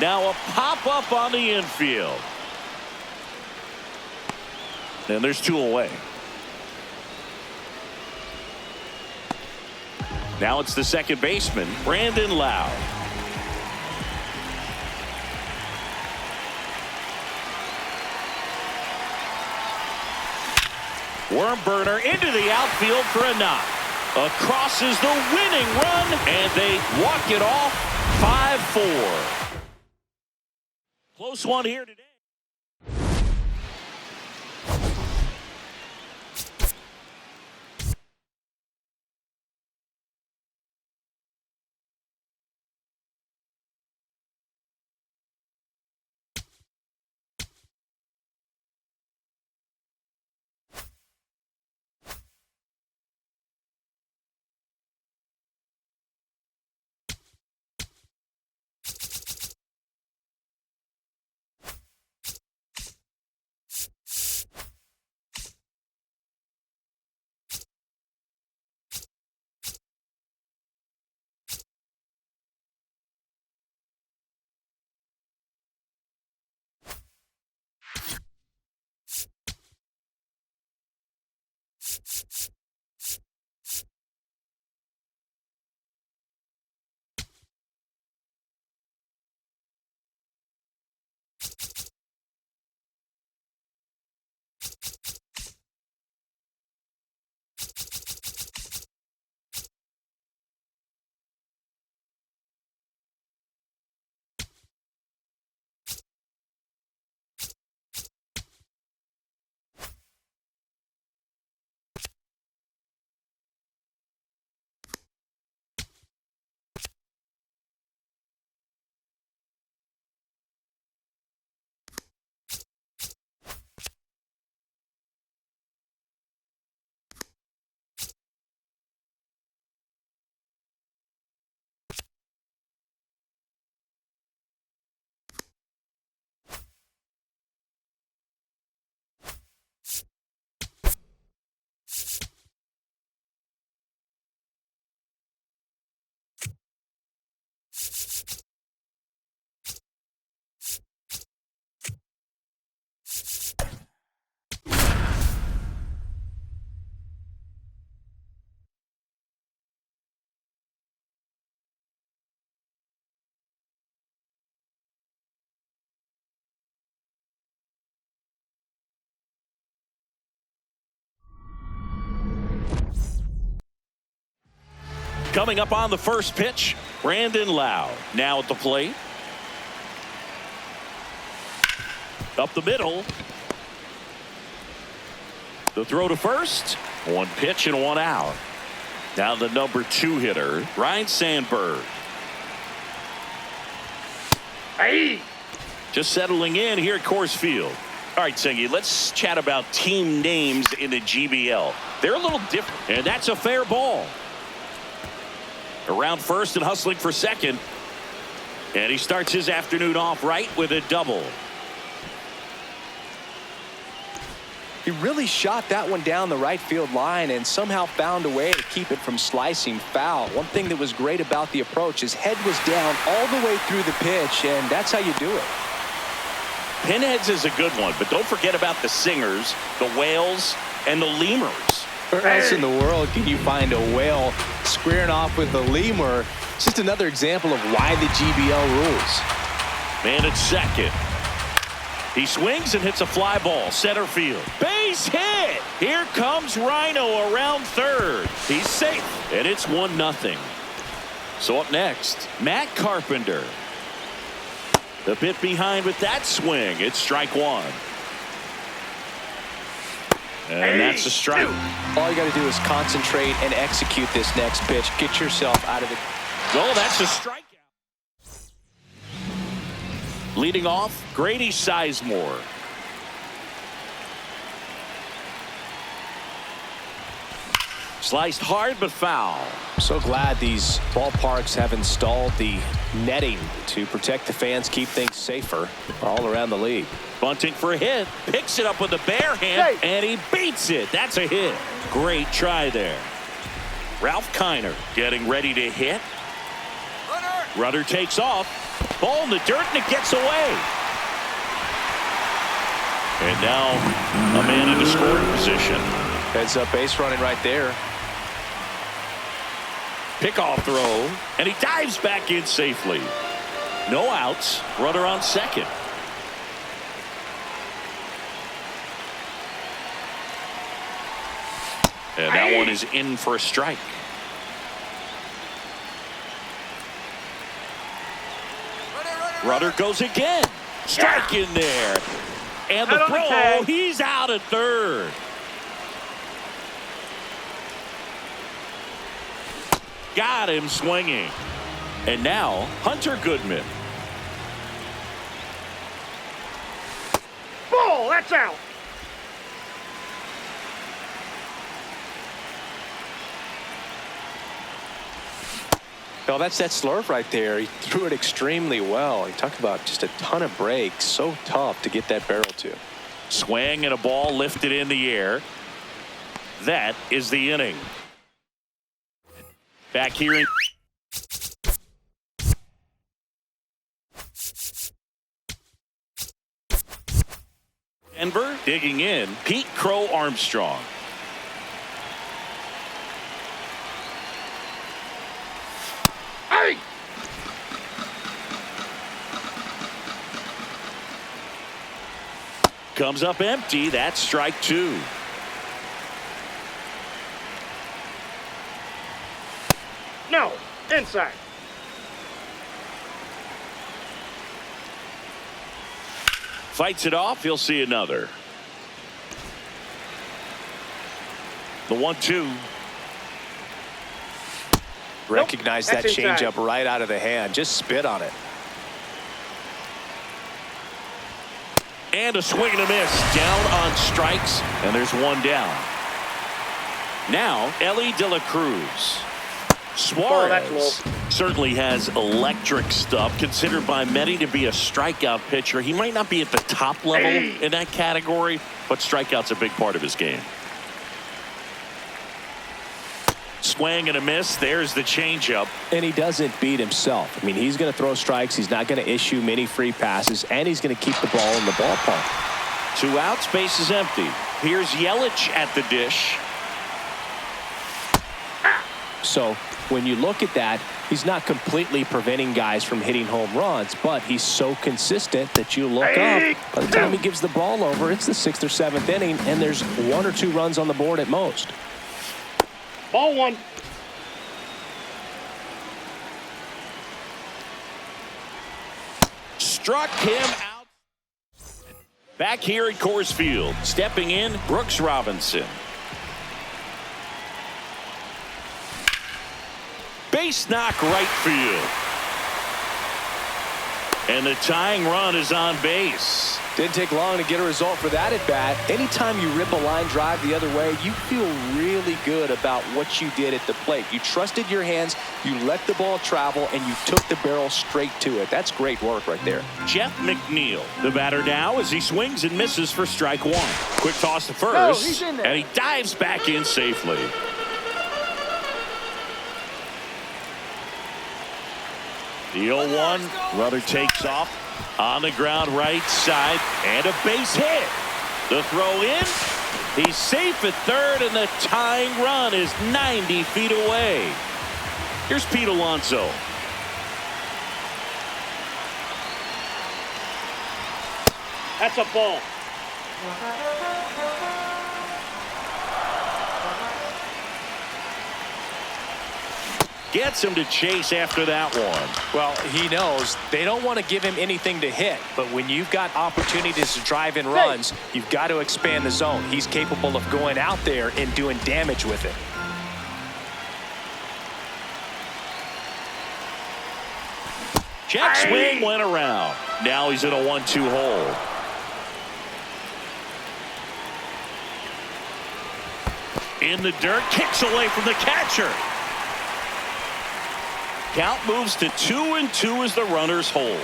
[SPEAKER 2] Now a pop-up on the infield. And there's 2 away. Now it's the second baseman, Brandon Lowe. Worm burner into the outfield for a knock. Across is the winning run, and they walk it off 5-4. Close one here today. Coming up on the first pitch, Brandon Lowe now at the plate. Up the middle. The throw to first. 1 pitch and 1 out. Now the number 2 hitter, Ryan Sandberg.
[SPEAKER 3] Hey.
[SPEAKER 2] Just settling in here at Coors Field. All right, Singy, let's chat about team names in the GBL. They're a little different, and that's a fair ball. Around first and hustling for second. And he starts his afternoon off right with a double.
[SPEAKER 1] He really shot that one down the right field line and somehow found a way to keep it from slicing foul. One thing that was great about the approach, his head was down all the way through the pitch, and that's how you do it.
[SPEAKER 2] Pinheads is a good one, but don't forget about the singers, the whales, and the lemurs.
[SPEAKER 1] Where else in the world can you find a whale squaring off with a lemur? It's just another example of why the GBL rules.
[SPEAKER 2] Man at second. He swings and hits a fly ball, center field. Base hit! Here comes Rhino around third. He's safe, and it's 1-0. So up next, Matt Carpenter. The bit behind with that swing. It's strike 1. And that's a strike.
[SPEAKER 1] All you got to do is concentrate and execute this next pitch. Get yourself out of it.
[SPEAKER 2] Oh, that's a strikeout. Leading off, Grady Sizemore. Sliced hard but foul.
[SPEAKER 1] I'm so glad these ballparks have installed the netting to protect the fans, keep things safer all around the league.
[SPEAKER 2] Bunting for a hit. Picks it up with a bare hand, and he beats it. That's a hit. Great try there. Ralph Kiner getting ready to hit. Runner takes off. Ball in the dirt, and it gets away. And now a man in the scoring position.
[SPEAKER 1] Heads up base running right there.
[SPEAKER 2] Pickoff throw, and he dives back in safely. No outs. Runner on second. And that one is in for a strike. Runner goes again. Strike in there. And the throw, he's out at third. Got him swinging. And now Hunter Goodman.
[SPEAKER 3] Ball, that's out.
[SPEAKER 1] No, that's that slurve right there. He threw it extremely well. He talked about just a ton of breaks. So tough to get that barrel to.
[SPEAKER 2] Swing and a ball lifted in the air. That is the inning. Back here in Denver, digging in, Pete Crow Armstrong.
[SPEAKER 3] Hey!
[SPEAKER 2] Comes up empty. That's strike 2.
[SPEAKER 3] No, inside.
[SPEAKER 2] Fights it off. He'll see another. The 1-2.
[SPEAKER 1] Recognize that
[SPEAKER 3] that's inside.
[SPEAKER 1] changeup right out of the hand. Just spit on it.
[SPEAKER 2] And a swing and a miss. Down on strikes. And there's one down. Now, Ellie De La Cruz. Suarez certainly has electric stuff, considered by many to be a strikeout pitcher. He might not be at the top level in that category, but strikeout's a big part of his game. Swing and a miss. There's the changeup.
[SPEAKER 1] And he doesn't beat himself. I mean, he's going to throw strikes. He's not going to issue many free passes, and he's going to keep the ball in the ballpark.
[SPEAKER 2] 2 outs, base is empty. Here's Yelich at the dish.
[SPEAKER 1] So when you look at that, he's not completely preventing guys from hitting home runs, but he's so consistent that you look up. By the time he gives the ball over, it's the 6th or 7th inning, and there's 1 or 2 runs on the board at most.
[SPEAKER 3] Ball 1.
[SPEAKER 2] Struck him out. Back here at Coors Field, stepping in, Brooks Robinson. Base knock right field. And the tying run is on base.
[SPEAKER 1] Didn't take long to get a result for that at bat. Anytime you rip a line drive the other way, you feel really good about what you did at the plate. You trusted your hands, you let the ball travel, and you took the barrel straight to it. That's great work right there.
[SPEAKER 2] Jeff McNeil, the batter now, as he swings and misses for strike one. Quick toss to first,
[SPEAKER 3] he's in there.
[SPEAKER 2] and he dives back in safely. The 0-1, runner takes off on the ground right side, and a base hit. The throw in, he's safe at third, and the tying run is 90 feet away. Here's Pete Alonso.
[SPEAKER 3] That's a ball.
[SPEAKER 2] Gets him to chase after that one.
[SPEAKER 1] Well, he knows they don't want to give him anything to hit, but when you've got opportunities to drive in runs, you've got to expand the zone. He's capable of going out there and doing damage with it.
[SPEAKER 2] Check swing went around. Now he's in a 1-2 hole. In the dirt, kicks away from the catcher. Count moves to 2-2 as the runners hold.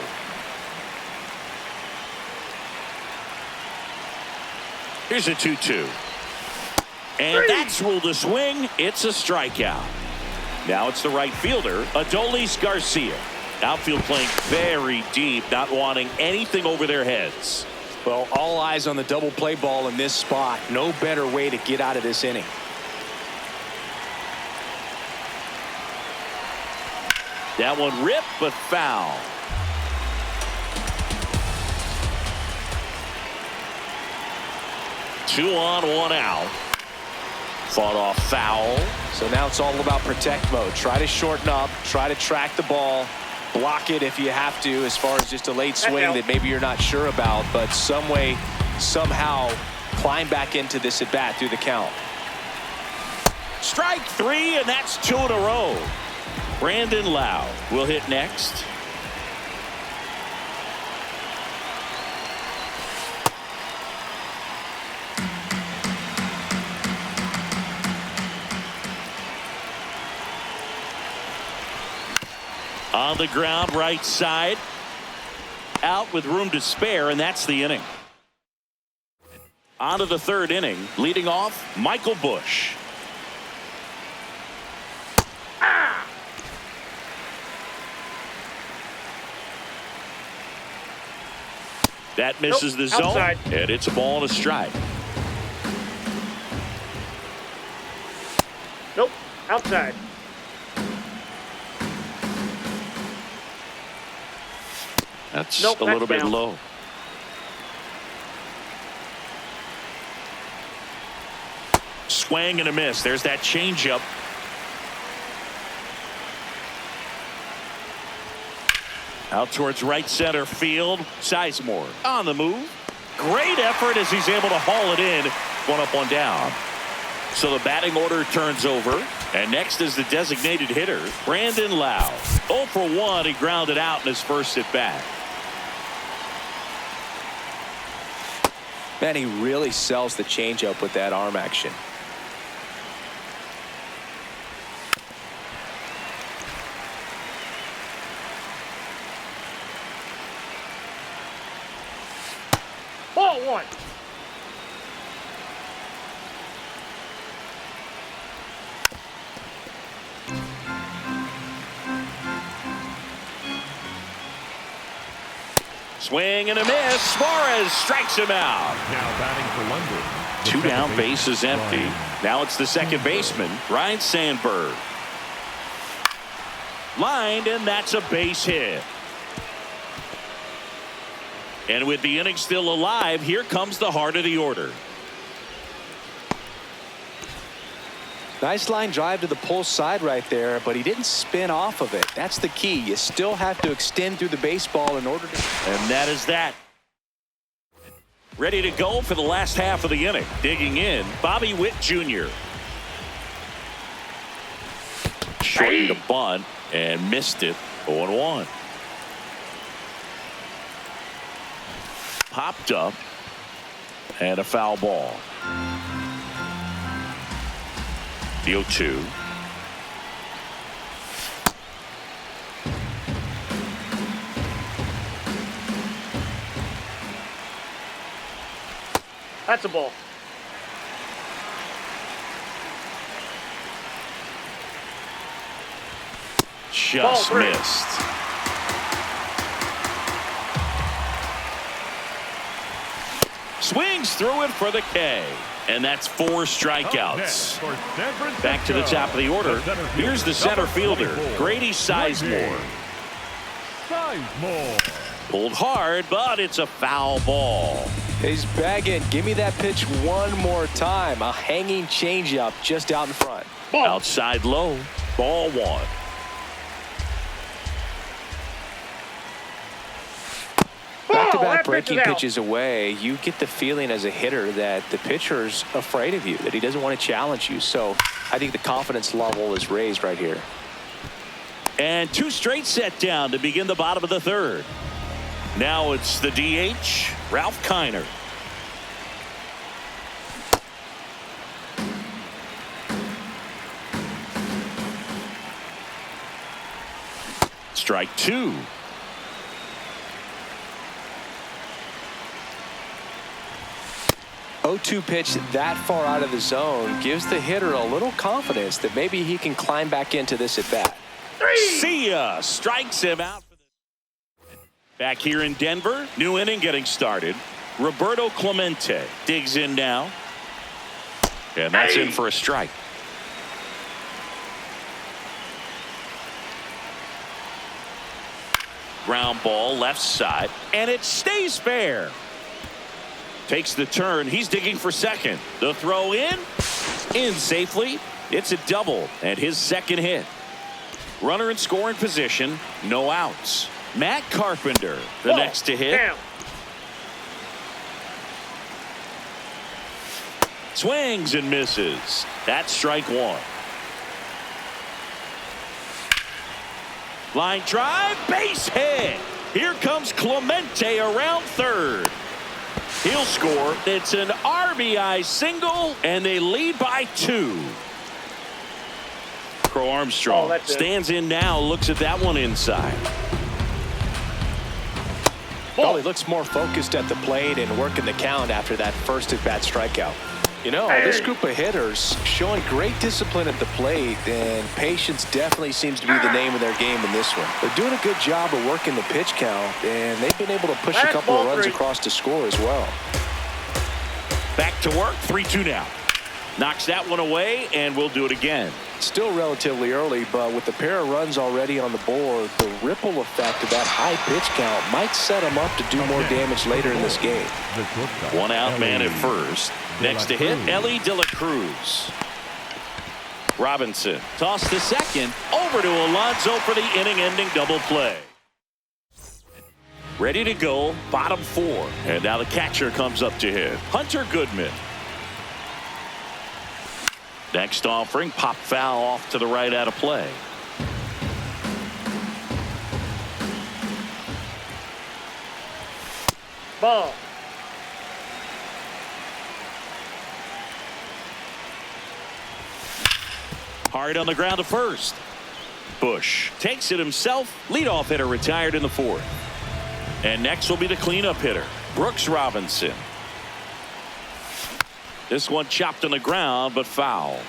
[SPEAKER 2] Here's a 2-2. And that's ruled a swing. It's a strikeout. Now it's the right fielder, Adolis Garcia. Outfield playing very deep, not wanting anything over their heads.
[SPEAKER 1] Well, all eyes on the double play ball in this spot. No better way to get out of this inning.
[SPEAKER 2] That one ripped but foul. Two on, one out. Fought off foul.
[SPEAKER 1] So now it's all about protect mode. Try to shorten up, try to track the ball, block it if you have to, as far as just a late swing that maybe you're not sure about, but some way, somehow climb back into this at bat through the count.
[SPEAKER 2] Strike three, and that's two in a row. Brandon Lau will hit next. On the ground right side. Out with room to spare, and that's the inning. On to the third inning. Leading off, Michael Busch. That misses the zone,
[SPEAKER 3] outside.
[SPEAKER 2] and it's a ball and a strike.
[SPEAKER 3] Nope, outside.
[SPEAKER 2] That's
[SPEAKER 3] Nope,
[SPEAKER 2] a little
[SPEAKER 3] that's
[SPEAKER 2] bit
[SPEAKER 3] down.
[SPEAKER 2] low. Swing and a miss. There's that changeup. Out towards right center field. Sizemore on the move. Great effort as he's able to haul it in. One up, one down. So the batting order turns over. And next is the designated hitter, Brandon Lau. 0 for 1. He grounded out in his first at bat.
[SPEAKER 1] Man, he really sells the changeup with that arm action.
[SPEAKER 3] Ball one.
[SPEAKER 2] Swing and a miss. Suarez strikes him out.
[SPEAKER 4] Now batting for London. the
[SPEAKER 2] Two
[SPEAKER 4] second
[SPEAKER 2] down, base is empty.
[SPEAKER 4] Ryan.
[SPEAKER 2] Now it's the second baseman, Ryan Sandberg. Lined, and that's a base hit. And with the inning still alive, here comes the heart of the order.
[SPEAKER 1] Nice line drive to the pull side right there, but he didn't spin off of it. That's the key. You still have to extend through the baseball in order to.
[SPEAKER 2] And that is that. Ready to go for the last half of the inning. Digging in, Bobby Witt Jr. Shortened to bunt. And missed it. 0-1. Popped up. And a foul ball. The 0-2.
[SPEAKER 3] That's a ball.
[SPEAKER 2] Just missed. Swings through it for the K. And that's 4 strikeouts. Back to the top of the order. Here's the center fielder, Grady Sizemore. Pulled hard, but it's a foul ball.
[SPEAKER 1] He's bagging. Give me that pitch one more time. A hanging changeup just out in front.
[SPEAKER 3] Ball.
[SPEAKER 2] Outside low. Ball 1.
[SPEAKER 1] Back-to-back breaking pitches away, you get the feeling as a hitter that the pitcher's afraid of you, that he doesn't want to challenge you. So I think the confidence level is raised right here.
[SPEAKER 2] And 2 straight set down to begin the bottom of the 3rd. Now it's the DH, Ralph Kiner. Strike 2.
[SPEAKER 1] Oh-2 pitch that far out of the zone gives the hitter a little confidence that maybe he can climb back into this at bat.
[SPEAKER 2] See ya. Strikes him out. Back here in Denver, new inning getting started. Roberto Clemente digs in now. And that's in for a strike. Ground ball left side, and it stays fair. Takes the turn. He's digging for second. The throw in safely. It's a double and his second hit. Runner in scoring position. No outs. Matt Carpenter, the next to hit.
[SPEAKER 3] Damn.
[SPEAKER 2] Swings and misses. That's strike 1. Line drive, base hit. Here comes Clemente around third. He'll score. It's an RBI single, and they lead by 2. Crow Armstrong stands in now, looks at that one inside.
[SPEAKER 1] Well, he looks more focused at the plate and working the count after that first at-bat strikeout. You know, this group of hitters showing great discipline at the plate, and patience definitely seems to be the name of their game in this one. They're doing a good job of working the pitch count, and they've been able to push a couple of runs across to score as well.
[SPEAKER 2] Back to work, 3-2 now. Knocks that one away, and we'll do it again.
[SPEAKER 1] Still relatively early, but with a pair of runs already on the board, the ripple effect of that high pitch count might set him up to do more damage later in this game.
[SPEAKER 2] 1 out man at first. Next to hit, Ellie De La Cruz. Robinson tossed to second, over to Alonso for the inning-ending double play. Ready to go, bottom 4. And now the catcher comes up to hit. Hunter Goodman. Next offering, pop foul off to the right out of play.
[SPEAKER 3] Ball.
[SPEAKER 2] Hard on the ground to first. Bush takes it himself. Leadoff hitter retired in the 4th. And next will be the cleanup hitter, Brooks Robinson. This one chopped on the ground, but foul.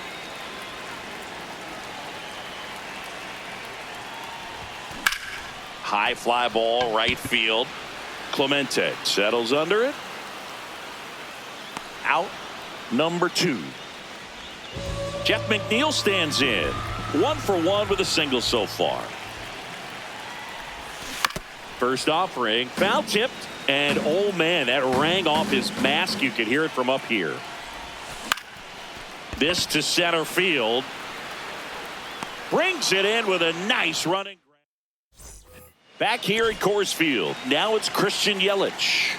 [SPEAKER 2] High fly ball, right field. Clemente settles under it. Out number 2. Jeff McNeil stands in. 1 for 1 with a single so far. First offering, foul tipped, and oh man, that rang off his mask. You could hear it from up here. This to center field. Brings it in with a nice running. Back here at Coors Field. Now it's Christian Yelich.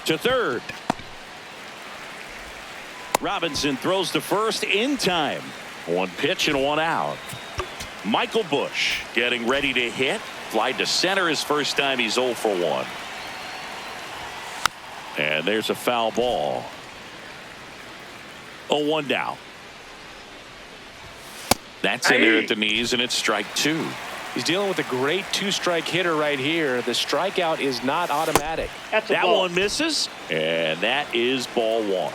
[SPEAKER 2] To third. Robinson throws to first in time. One pitch and one out. Michael Busch getting ready to hit. Fly to center his first time. He's 0 for 1. And there's a foul ball. 0-1 now. That's in there at the knees, and it's strike 2.
[SPEAKER 1] He's dealing with a great 2-strike hitter right here. The strikeout is not automatic.
[SPEAKER 2] That one misses, and that is ball 1.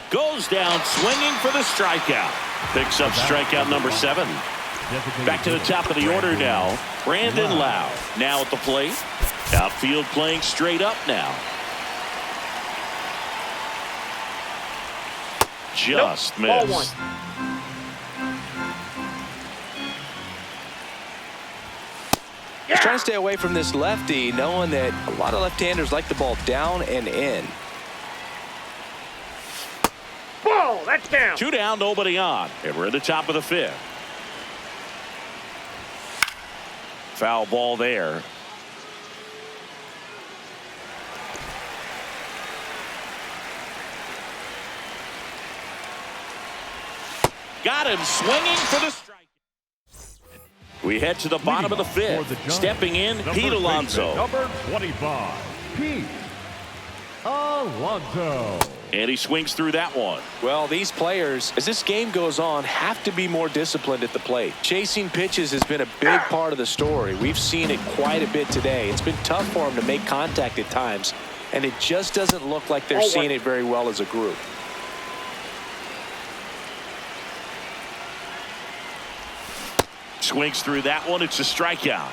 [SPEAKER 2] Goes down swinging for the strikeout. Picks up strikeout number 7. Back to the top of the order now. Brandon Lau now at the plate. Outfield playing straight up now. Just missed.
[SPEAKER 3] Ball 1.
[SPEAKER 1] He's trying to stay away from this lefty, knowing that a lot of left-handers like the ball down and in.
[SPEAKER 3] Ball, that's down.
[SPEAKER 2] 2 down, nobody on. And we're at the top of the 5th. Foul ball there. Got him swinging for the strike. We head to the bottom of the 5th. Stepping in, Pete Alonso.
[SPEAKER 4] Number 25, Pete Alonso.
[SPEAKER 2] And he swings through that one.
[SPEAKER 1] Well, these players, as this game goes on, have to be more disciplined at the plate. Chasing pitches has been a big part of the story. We've seen it quite a bit today. It's been tough for them to make contact at times, and it just doesn't look like they're seeing it very well as a group.
[SPEAKER 2] Swings through that one. It's a strikeout.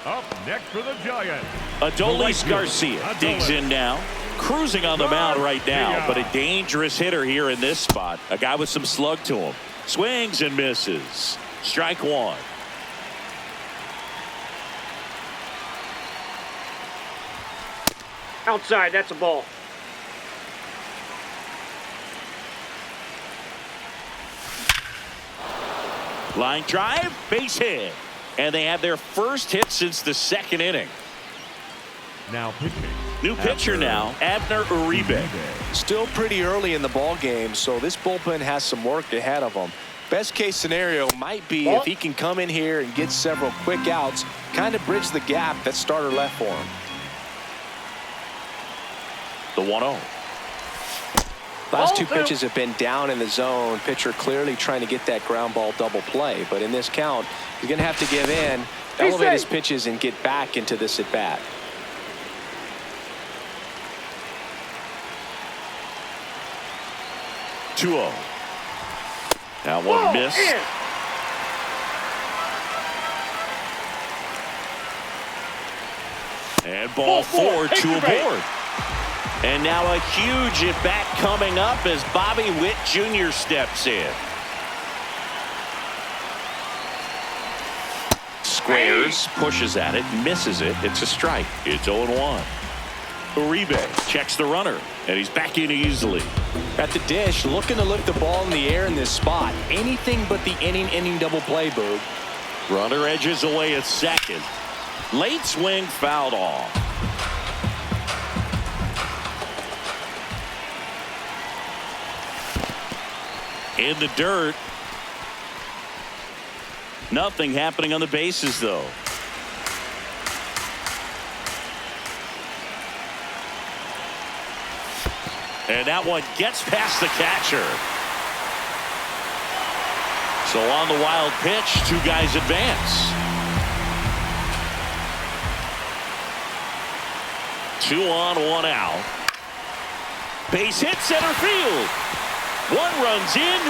[SPEAKER 4] Up next for the Giants,
[SPEAKER 2] Adolis Garcia digs in now. Cruising on the mound right now, but a dangerous hitter here in this spot. A guy with some slug to him. Swings and misses. Strike 1.
[SPEAKER 3] Outside, that's a ball.
[SPEAKER 2] Line drive, base hit. And they have their first hit since the 2nd inning.
[SPEAKER 4] now pitching.
[SPEAKER 2] New pitcher now, Abner Uribe.
[SPEAKER 1] Still pretty early in the ball game, so this bullpen has some work ahead of them. Best case scenario might be if he can come in here and get several quick outs, kind of bridge the gap that starter left for him.
[SPEAKER 2] The 1-0.
[SPEAKER 1] Last 2 pitches have been down in the zone. Pitcher clearly trying to get that ground ball double play, but in this count, he's going to have to give in, elevate his pitches, and get back into this at bat.
[SPEAKER 2] Now one miss. And ball 4, 2 aboard. And now a huge at bat coming up as Bobby Witt Jr. steps in. Squares, pushes at it, misses it. It's a strike. It's 0-1. Uribe checks the runner, and he's back in easily.
[SPEAKER 1] At the dish, looking to lift the ball in the air in this spot. Anything but the inning double play, Boog.
[SPEAKER 2] Runner edges away at second. Late swing fouled off. In the dirt. Nothing happening on the bases, though. And that one gets past the catcher. So on the wild pitch, 2 guys advance. 2 on, 1 out. Base hit center field. 1 runs in.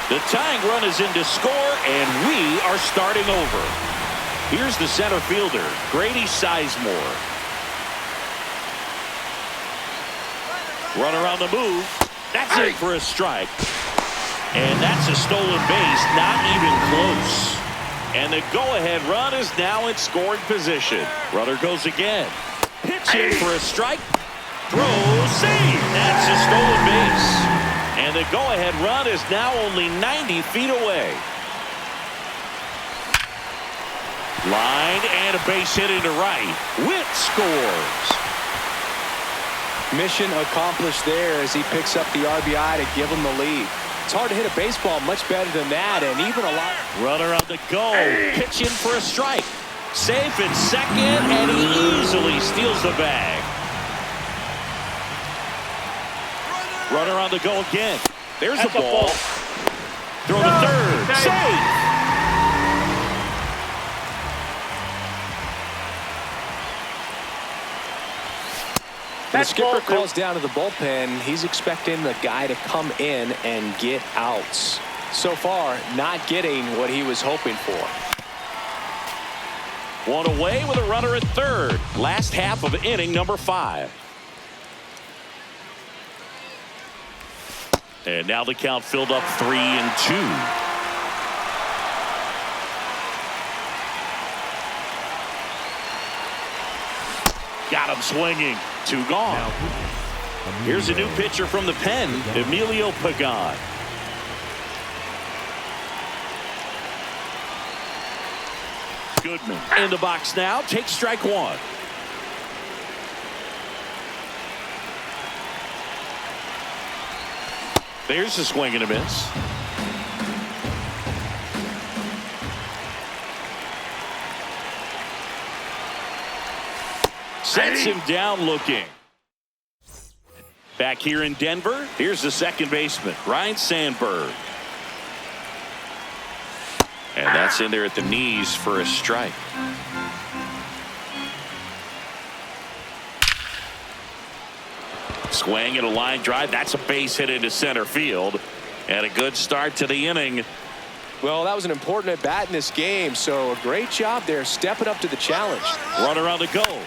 [SPEAKER 2] The tying run is in to score, and we are starting over. Here's the center fielder, Grady Sizemore. Runner on the move. That's it for a strike. And that's a stolen base, not even close. And the go-ahead run is now in scoring position. Runner goes again. Pitch in for a strike. Throw, save. That's a stolen base. And the go-ahead run is now only 90 feet away. Line and a base hit into right. Witt scores.
[SPEAKER 1] Mission accomplished there as he picks up the RBI to give him the lead. It's hard to hit a baseball much better than that, and even a lot.
[SPEAKER 2] Runner on the go, pitching for a strike. Safe at second, and he easily steals the bag. Runner on the go again. There's the ball. Throw to third. Safe.
[SPEAKER 1] The skipper calls down to the bullpen. He's expecting the guy to come in and get outs. So far, not getting what he was hoping for.
[SPEAKER 2] One away with a runner at third. Last half of inning number 5. And now the count filled up 3-2. Got him swinging. 2 gone. Here's a new pitcher from the pen, Emilio Pagan. Goodman in the box now. Takes strike 1. There's a swing and a miss. Sets him down looking. Back here in Denver, here's the second baseman, Ryan Sandberg. And that's in there at the knees for a strike. Swing and a line drive. That's a base hit into center field. And a good start to the inning.
[SPEAKER 1] Well, that was an important at bat in this game, so a great job there stepping up to the challenge.
[SPEAKER 2] Runner on the go.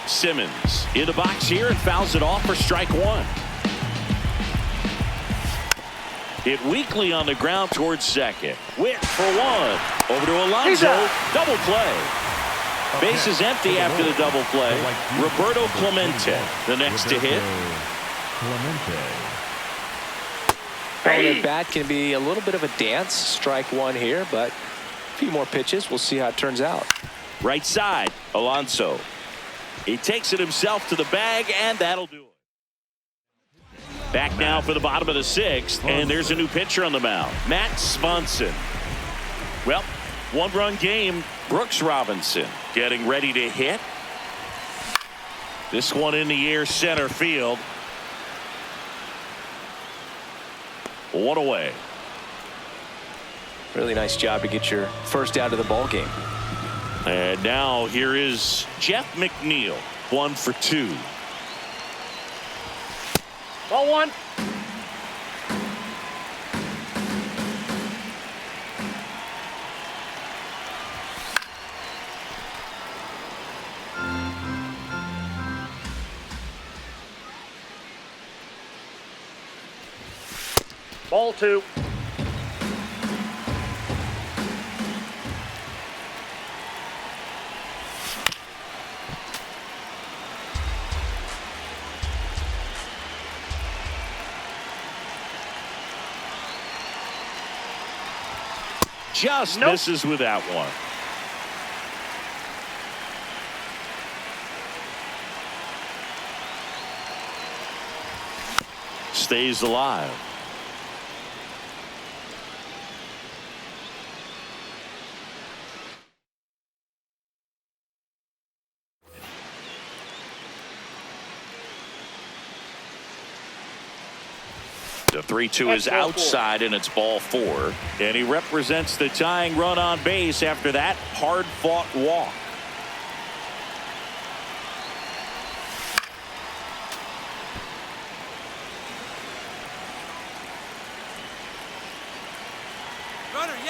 [SPEAKER 2] Simmons in the box here and fouls it off for strike 1. Hit weakly on the ground towards second. Witt for 1. Over to Alonso. Double play. Base is empty after the double play. Roberto Clemente, the next to hit.
[SPEAKER 1] That bat can be a little bit of a dance. Strike 1 here, but a few more pitches. We'll see how it turns out.
[SPEAKER 2] Right side, Alonso. He takes it himself to the bag, and that'll do it. Back now for the bottom of the 6th, and there's a new pitcher on the mound, Matt Swanson. Well, 1-run game. Brooks Robinson getting ready to hit. This one in the air, center field. 1 away.
[SPEAKER 1] Really nice job to get your first out of the ball game.
[SPEAKER 2] And now here is Jeff McNeil, 1 for 2.
[SPEAKER 3] Ball 1. Ball 2.
[SPEAKER 2] Just misses with that one. Stays alive. The 3-2 is outside, and it's ball 4. And he represents the tying run on base after that hard-fought walk.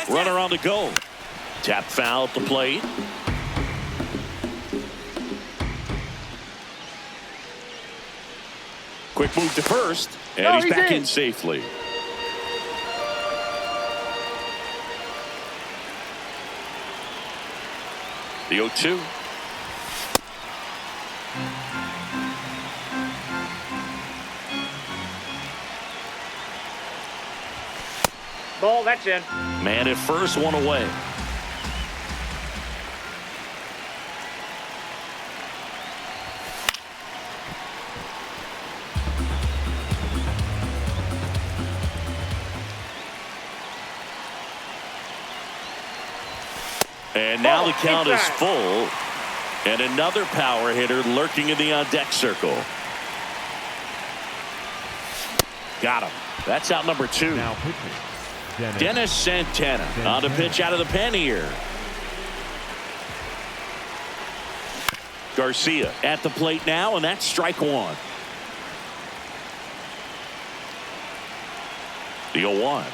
[SPEAKER 2] Runner on the go. Tap foul at the plate. Quick move to first, and he's back in safely. The 0-2.
[SPEAKER 3] Ball, that's in.
[SPEAKER 2] Man at first, 1 away. And now the count is
[SPEAKER 3] inside.
[SPEAKER 2] full. And another power hitter lurking in the on-deck circle. Got him. That's out number 2.
[SPEAKER 4] Now pitching.
[SPEAKER 2] Dennis Santana on to pitch out of the pen here. Garcia at the plate now, and that's strike 1. The 0-1.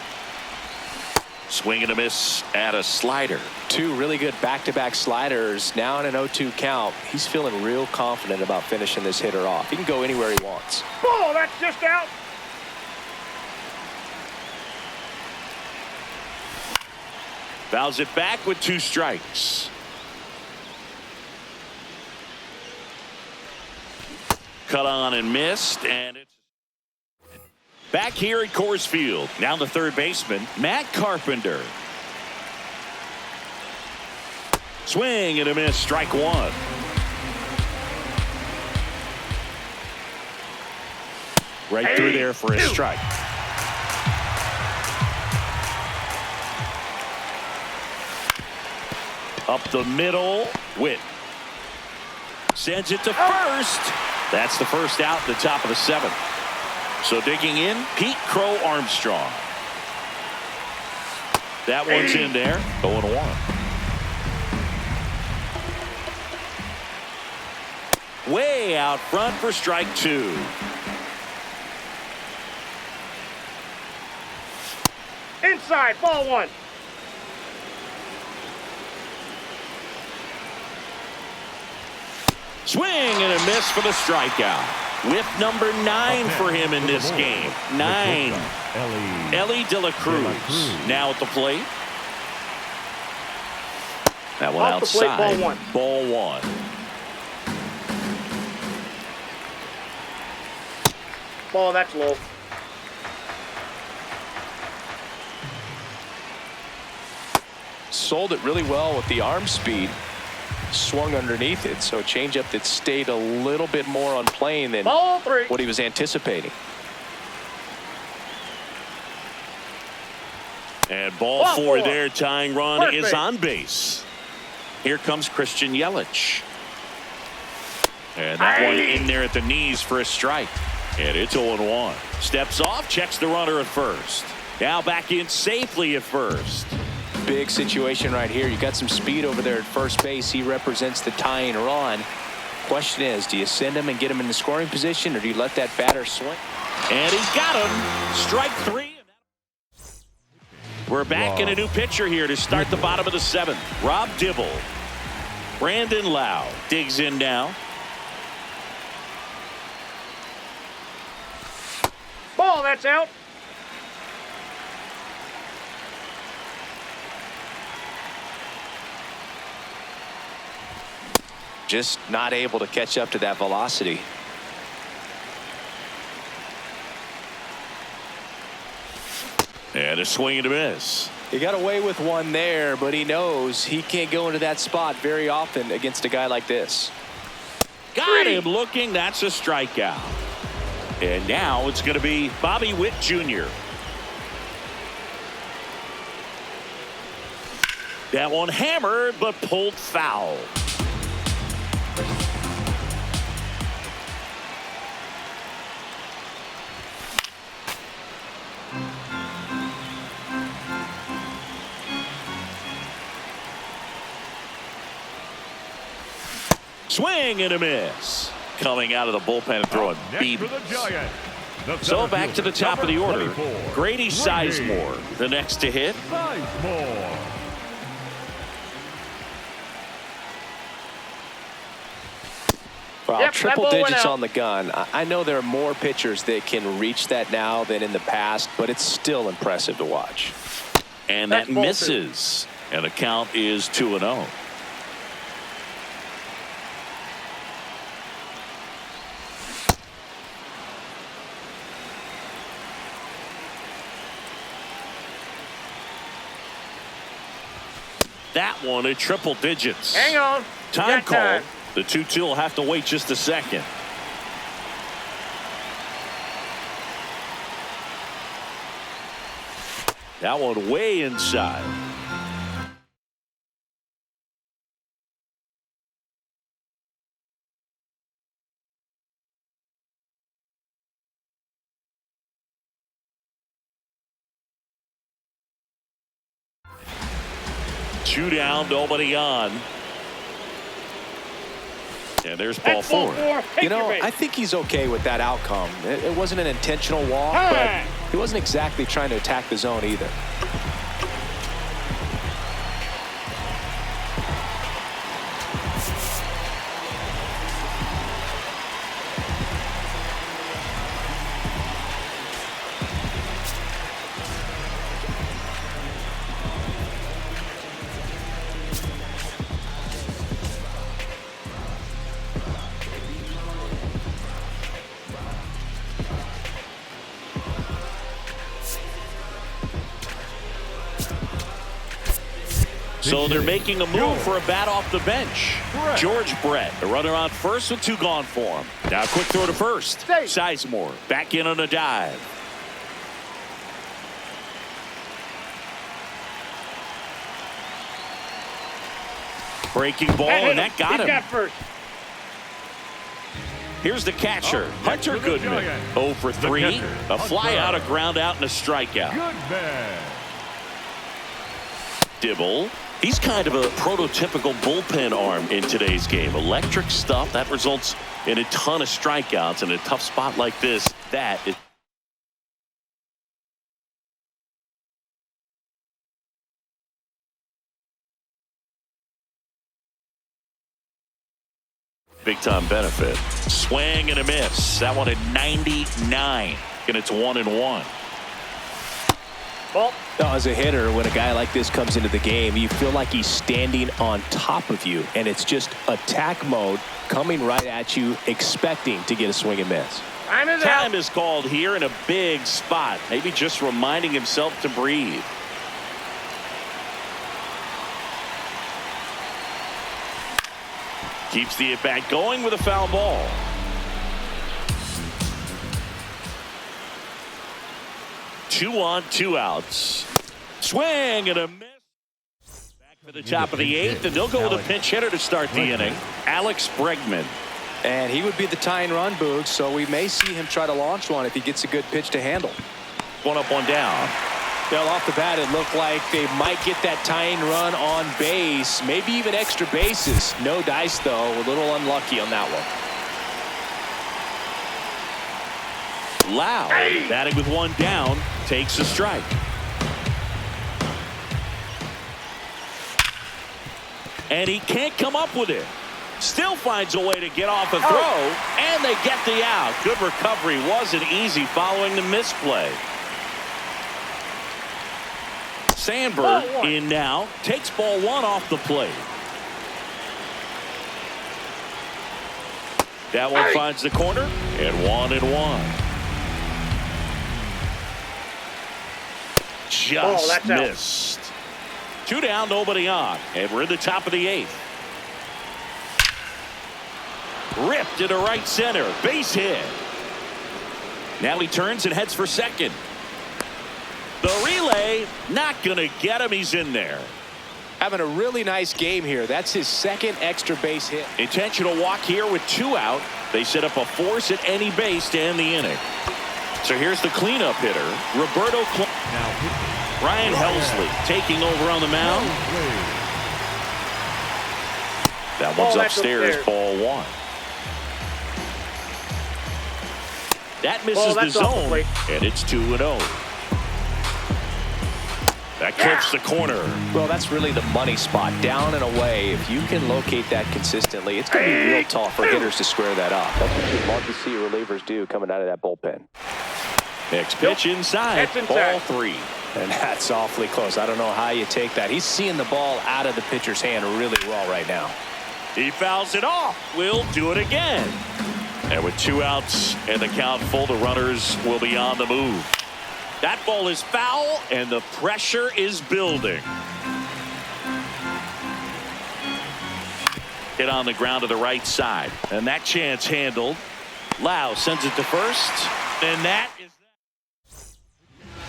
[SPEAKER 2] Swing and a miss at a slider.
[SPEAKER 1] 2 really good back-to-back sliders. Now in an 0-2 count. He's feeling real confident about finishing this hitter off. He can go anywhere he wants.
[SPEAKER 3] Ball, that's just out.
[SPEAKER 2] Fouls it back with 2 strikes. Cut on and missed, and it's back here at Coors Field. Now the third baseman, Matt Carpenter. Swing and a miss, strike 1. Right through there for a strike. Up the middle, Witt sends it to first. That's the first out in the top of the 7th. So digging in, Pete Crow Armstrong. That one's in there. 0-1. Way out front for strike 2.
[SPEAKER 3] Inside, ball 1.
[SPEAKER 2] Swing and a miss for the strikeout. Whip number 9 for him in this game. 9. Ellie De La Cruz now at the plate. That one
[SPEAKER 3] Off the plate,
[SPEAKER 2] outside.
[SPEAKER 3] ball 1.
[SPEAKER 2] Ball 1.
[SPEAKER 3] Ball, that's low.
[SPEAKER 1] Sold it really well with the arm speed. Swung underneath it, so a changeup that stayed a little bit more on plane than
[SPEAKER 3] Ball 3.
[SPEAKER 1] what he was anticipating.
[SPEAKER 2] And ball
[SPEAKER 3] Ball
[SPEAKER 2] 4
[SPEAKER 3] 4.
[SPEAKER 2] there. Tying run
[SPEAKER 3] First
[SPEAKER 2] is
[SPEAKER 3] base.
[SPEAKER 2] on base. Here comes Christian Yelich. And that one in there at the knees for a strike. And it's 0-1. Steps off, checks the runner at first. Now back in safely at first.
[SPEAKER 1] Big situation right here. You got some speed over there at first base. He represents the tying run. Question is, do you send him and get him in the scoring position, or do you let that batter swing?
[SPEAKER 2] And he got him. Strike 3. We're back in a new pitcher here to start the bottom of the 7th. Rob Dibble. Brandon Lau digs in now.
[SPEAKER 3] Ball, that's out.
[SPEAKER 1] Just not able to catch up to that velocity.
[SPEAKER 2] And a swing and a miss.
[SPEAKER 1] He got away with one there, but he knows he can't go into that spot very often against a guy like this.
[SPEAKER 2] Got him looking. That's a strikeout. And now it's going to be Bobby Witt Jr. That one hammered but pulled foul. Swing and a miss. Coming out of the bullpen and throwing beat. So back to the top of the order. Grady Sizemore, the next to hit.
[SPEAKER 1] Well,
[SPEAKER 3] Yep,
[SPEAKER 1] triple
[SPEAKER 3] that ball went
[SPEAKER 1] digits
[SPEAKER 3] out.
[SPEAKER 1] on the gun. I know there are more pitchers that can reach that now than in the past, but it's still impressive to watch.
[SPEAKER 2] And
[SPEAKER 3] That's
[SPEAKER 2] that
[SPEAKER 3] ball
[SPEAKER 2] misses. And the count is 2-0. That one at triple digits.
[SPEAKER 3] Hang on.
[SPEAKER 2] Time
[SPEAKER 3] Got
[SPEAKER 2] call.
[SPEAKER 3] time.
[SPEAKER 2] The 2-2 will have to wait just a second. That one way inside. 2 down, nobody on. And there's ball
[SPEAKER 3] That's ball
[SPEAKER 2] 4.
[SPEAKER 3] four. Take
[SPEAKER 1] You know,
[SPEAKER 3] your base.
[SPEAKER 1] I think he's okay with that outcome. It wasn't an intentional walk,
[SPEAKER 3] Hey!
[SPEAKER 1] but he wasn't exactly trying to attack the zone either.
[SPEAKER 2] So they're making a move for a bat off the bench. George Brett, the runner on first with 2 gone for him. Now quick throw to first.
[SPEAKER 3] Safe.
[SPEAKER 2] Sizemore back in on a dive. Breaking ball, and that got
[SPEAKER 3] He's
[SPEAKER 2] him.
[SPEAKER 3] got first.
[SPEAKER 2] Here's the catcher,
[SPEAKER 4] next
[SPEAKER 2] Hunter
[SPEAKER 4] for the
[SPEAKER 2] Goodman.
[SPEAKER 4] Giants.
[SPEAKER 2] 0 for 3.
[SPEAKER 4] The catcher,
[SPEAKER 2] A fly
[SPEAKER 4] Hunter.
[SPEAKER 2] out, a ground out, and a strikeout.
[SPEAKER 4] Goodman.
[SPEAKER 2] Dibble. He's kind of a prototypical bullpen arm in today's game. Electric stuff that results in a ton of strikeouts in a tough spot like this. That is big time benefit. Swing and a miss. That one at 99, and it's 1-1.
[SPEAKER 3] Ball.
[SPEAKER 1] Now, as a hitter, when a guy like this comes into the game, you feel like he's standing on top of you, and it's just attack mode coming right at you, expecting to get a swing and miss.
[SPEAKER 3] Time is
[SPEAKER 2] Time
[SPEAKER 3] out.
[SPEAKER 2] is called here in a big spot. Maybe just reminding himself to breathe. Keeps the at-bat going with a foul ball. Two on, 2 outs. Swing and a miss. Back for the top of the 8th, and they'll go with a pinch hitter to start the inning. Alex Bregman.
[SPEAKER 1] And he would be the tying run, Boog, so we may see him try to launch one if he gets a good pitch to handle.
[SPEAKER 2] 1 up, 1 down.
[SPEAKER 1] Well, off the bat, it looked like they might get that tying run on base, maybe even extra bases. No dice, though. A little unlucky on that one.
[SPEAKER 2] Lau, batting with 1 down, takes a strike. And he can't come up with it. Still finds a way to get off a throw, and they get the out. Good recovery. Wasn't easy following the misplay. Sandberg in now, takes ball 1 off the plate. That one finds the corner, and 1-1. Just
[SPEAKER 3] that's out.
[SPEAKER 2] missed. 2 down, nobody on, and we're in the top of the 8th. Ripped into right center, base hit. Now he turns and heads for second. The relay, not gonna get him. He's in there.
[SPEAKER 1] Having a really nice game here. That's his second extra base hit.
[SPEAKER 2] Intentional walk here with 2 out. They set up a force at any base to end the inning. So here's the cleanup hitter, Roberto
[SPEAKER 4] Now
[SPEAKER 2] Ryan Helsley taking over on the mound. That one's
[SPEAKER 3] Ball, that's
[SPEAKER 2] upstairs,
[SPEAKER 3] upstairs.
[SPEAKER 2] ball 1. That misses
[SPEAKER 3] Ball,
[SPEAKER 2] the
[SPEAKER 3] that's off the
[SPEAKER 2] zone,
[SPEAKER 3] plate.
[SPEAKER 2] and it's 2-0. That clips the corner.
[SPEAKER 1] Well, that's really the money spot, down and away. If you can locate that consistently, it's going to be real tough for hitters to square that up. That's what you'd love to see relievers do coming out of that bullpen.
[SPEAKER 2] Next pitch inside,
[SPEAKER 3] That's inside.
[SPEAKER 2] ball 3.
[SPEAKER 1] And that's awfully close. I don't know how you take that. He's seeing the ball out of the pitcher's hand really well right now.
[SPEAKER 2] He fouls it off. We'll do it again. And with 2 outs and the count full, the runners will be on the move. That ball is foul, and the pressure is building. Hit on the ground to the right side, and that chance handled. Lau sends it to first, and that is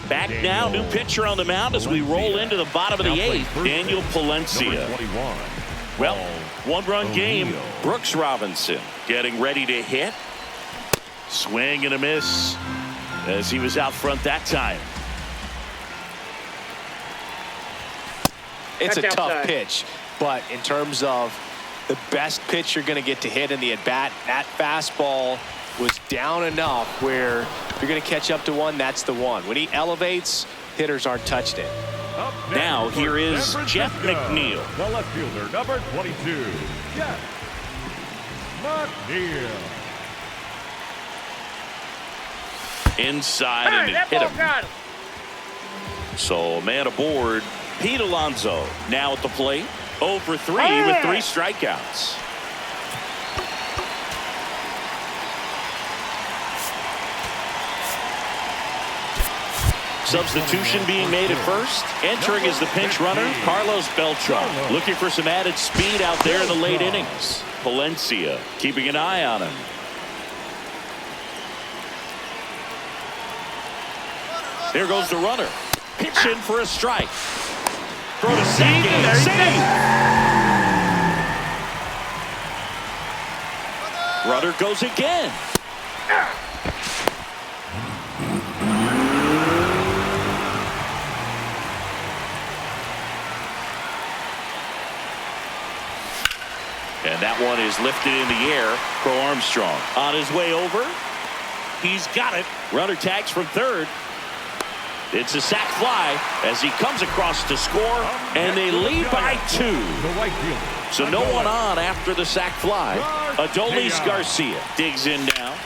[SPEAKER 2] that. Back now, new pitcher on the mound as we roll into the bottom of the 8th, Daniel Palencia. Well, 1-run game. Brooks Robinson getting ready to hit. Swing and a miss as he was out front that time.
[SPEAKER 1] It's
[SPEAKER 3] That's
[SPEAKER 1] a tough
[SPEAKER 3] outside.
[SPEAKER 1] pitch, but in terms of the best pitch you're going to get to hit in the at-bat, that fastball was down enough where if you're going to catch up to one, that's the one. When he elevates, hitters aren't touched it.
[SPEAKER 4] Up next
[SPEAKER 2] Now
[SPEAKER 4] for
[SPEAKER 2] here is
[SPEAKER 4] San
[SPEAKER 2] Jeff
[SPEAKER 4] Francisco,
[SPEAKER 2] McNeil.
[SPEAKER 4] the left fielder, number 22, Jeff McNeil.
[SPEAKER 2] Inside
[SPEAKER 3] Hey,
[SPEAKER 2] and it
[SPEAKER 3] that
[SPEAKER 2] hit
[SPEAKER 3] ball
[SPEAKER 2] him.
[SPEAKER 3] got him.
[SPEAKER 2] So man aboard, Pete Alonso now at the plate. 0 for 3 with 3 strikeouts. Substitution being made at first. Entering as the pinch runner, Carlos Beltran. Looking for some added speed out there in the late innings. Palencia keeping an eye on him. There goes the runner. Pitch in for a strike. Throw to second. Save. Runner goes again. And that one is lifted in the air. Crow Armstrong on his way over. He's got it. Runner tags from third. It's a sac fly as he comes across to score, and they lead by 2.
[SPEAKER 4] The right fielder.
[SPEAKER 2] So no one on after the sac fly. Adolis Garcia digs in now.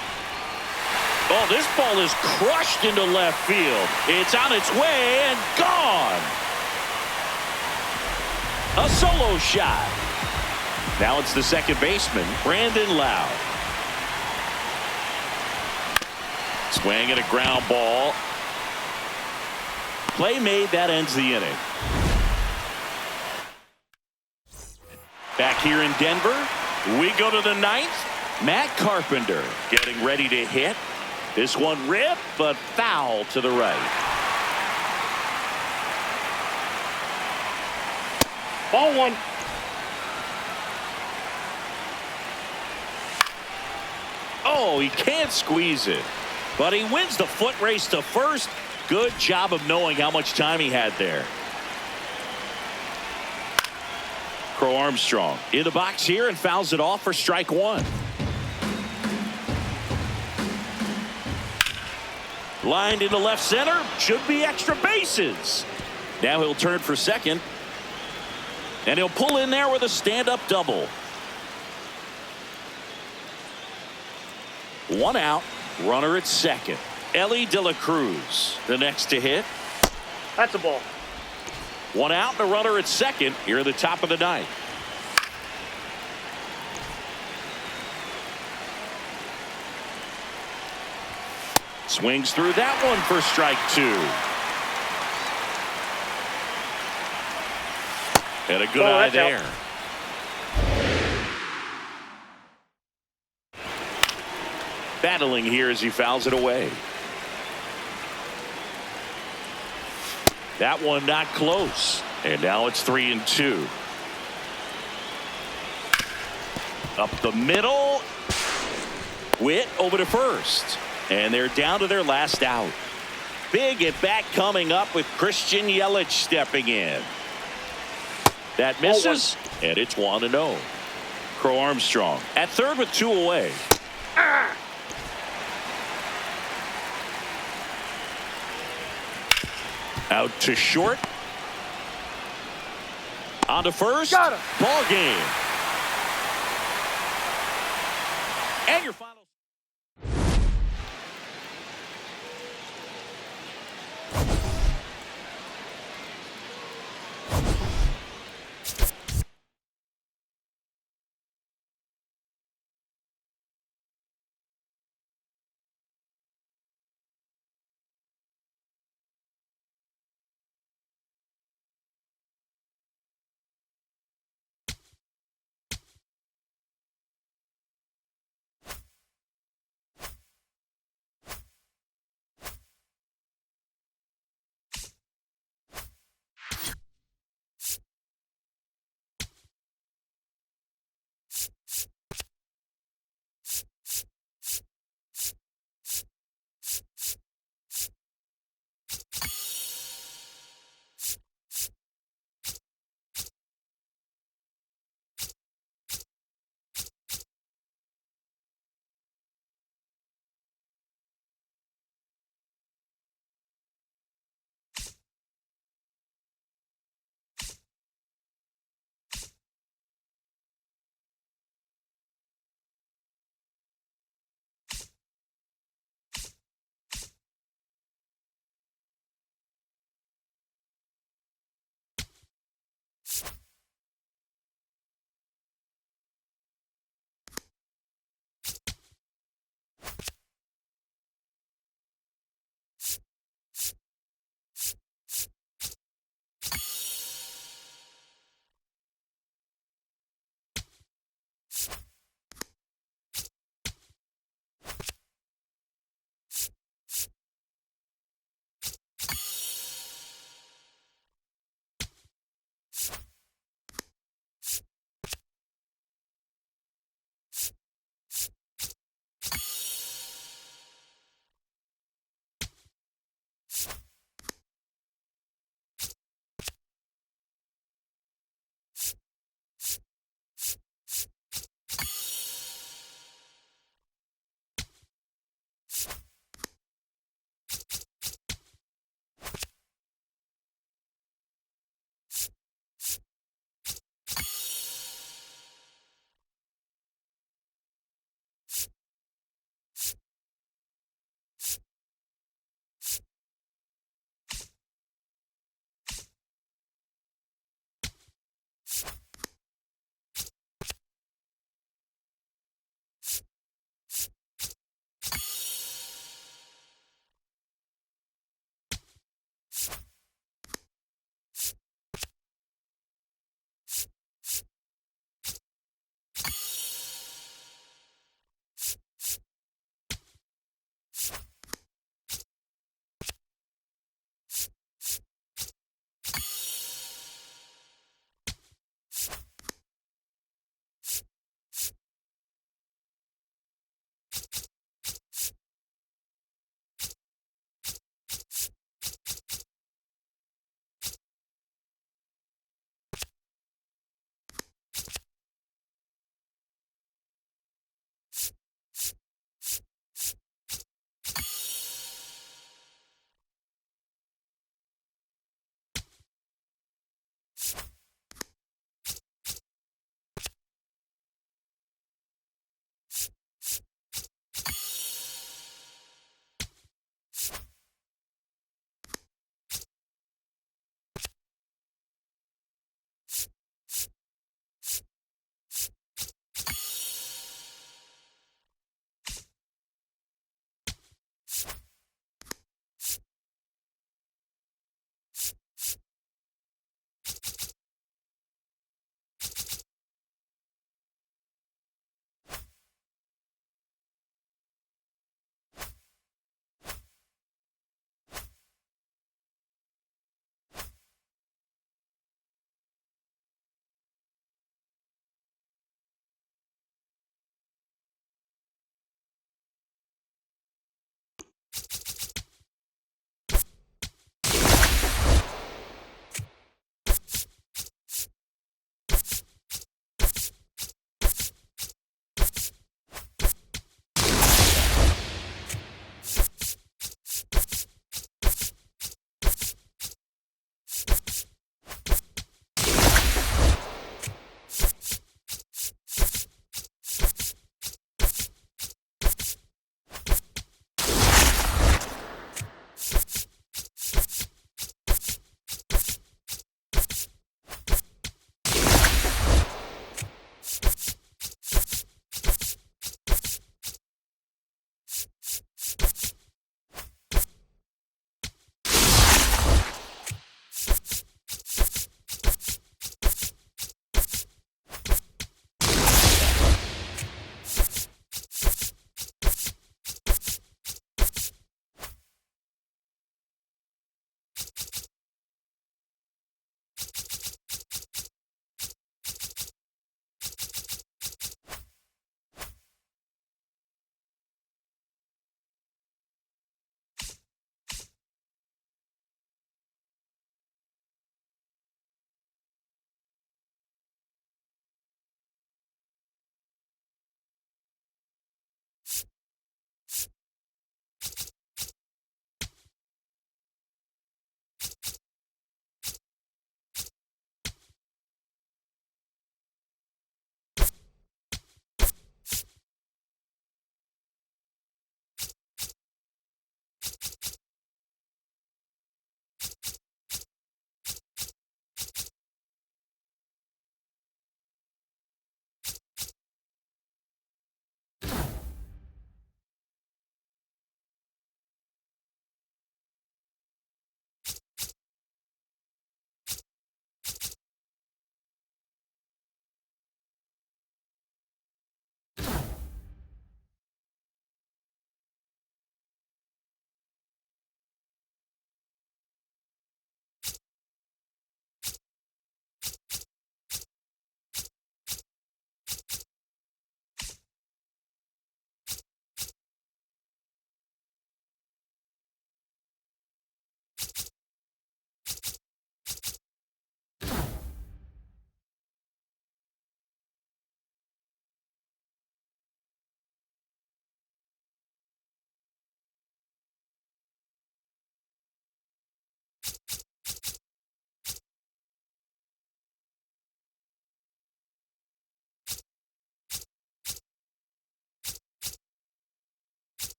[SPEAKER 2] Oh, this ball is crushed into left field. It's on its way and gone. A solo shot. Now it's the second baseman, Brandon Lowe. Swing and a ground ball. Play made, that ends the inning. Back here in Denver, we go to the 9th. Matt Carpenter getting ready to hit. This one ripped, but foul to the right.
[SPEAKER 3] Ball 1.
[SPEAKER 2] Oh, he can't squeeze it, but he wins the foot race to first. Good job of knowing how much time he had there. Crow Armstrong in the box here and fouls it off for strike 1. Lined into left center. Should be extra bases. Now he'll turn for second. And he'll pull in there with a stand-up double. 1 out. Runner at second. Ellie De La Cruz, the next to hit.
[SPEAKER 3] That's a ball.
[SPEAKER 2] 1 out and a runner at second here at the top of the 9th. Swings through that one for strike 2. And a good eye there.
[SPEAKER 3] Out.
[SPEAKER 2] Battling here as he fouls it away. That one not close. And now it's 3-2. Up the middle. Witt over to first. And they're down to their last out. Big at bat coming up with Christian Yelich stepping in. That misses. And it's 1-0. Crow Armstrong at third with 2 away. Out to short. On to first.
[SPEAKER 3] Got him.
[SPEAKER 2] Ball game. And your final.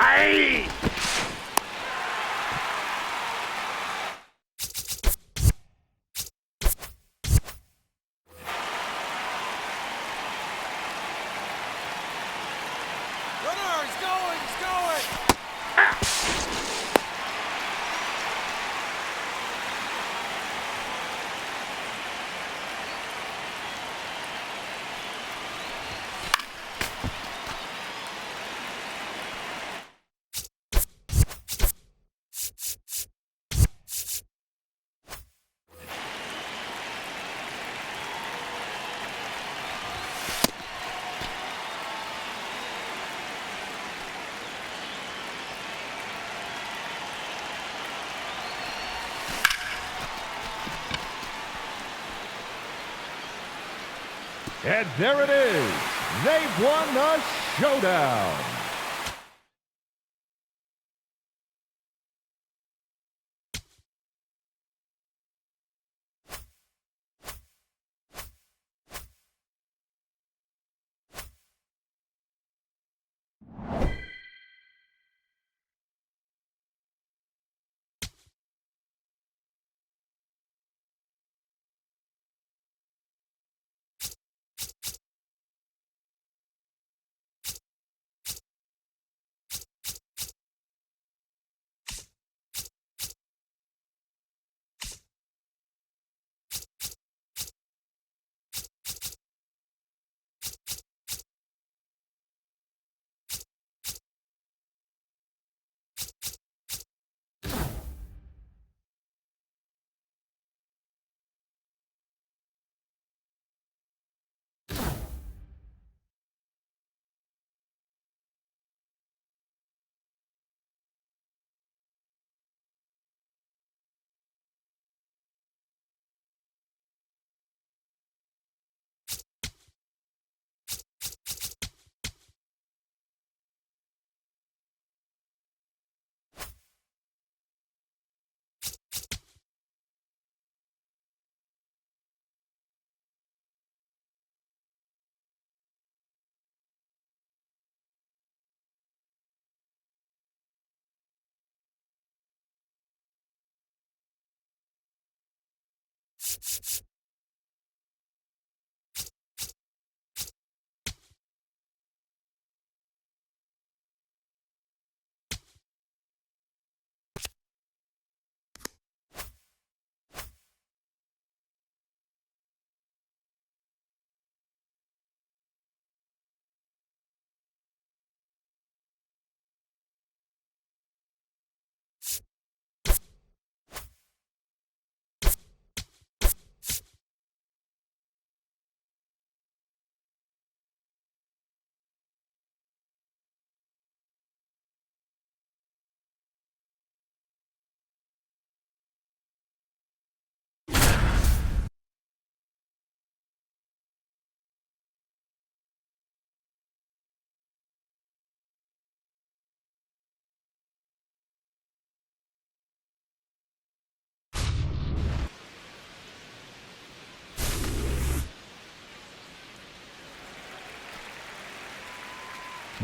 [SPEAKER 3] Hey!
[SPEAKER 4] And there it is. They've won the showdown.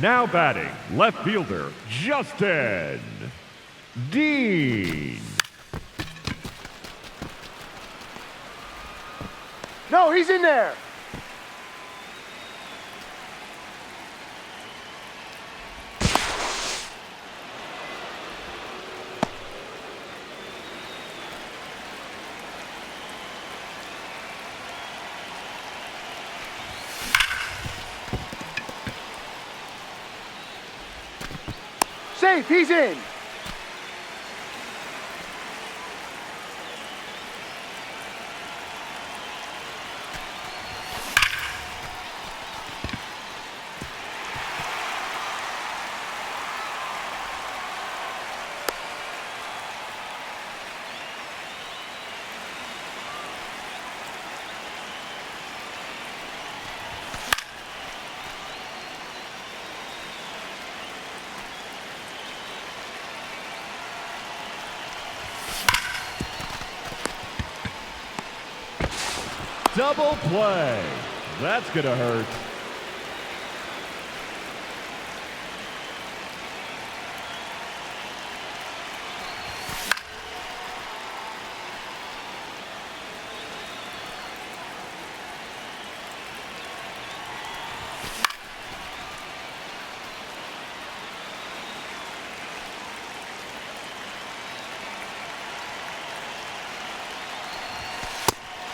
[SPEAKER 4] Now batting, left fielder, Justin Dean.
[SPEAKER 3] No, he's in there. Safe, he's in.
[SPEAKER 4] Double play. That's gonna hurt.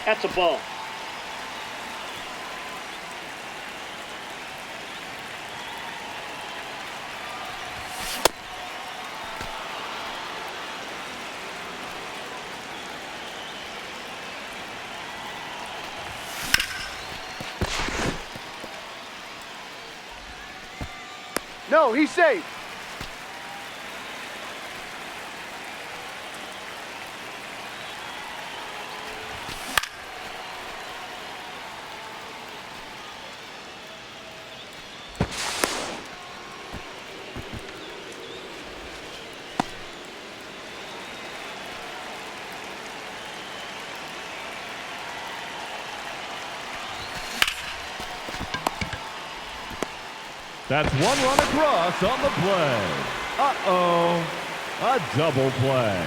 [SPEAKER 3] That's a ball. No, he's safe.
[SPEAKER 4] That's one run across on the play. Uh-oh, a double play.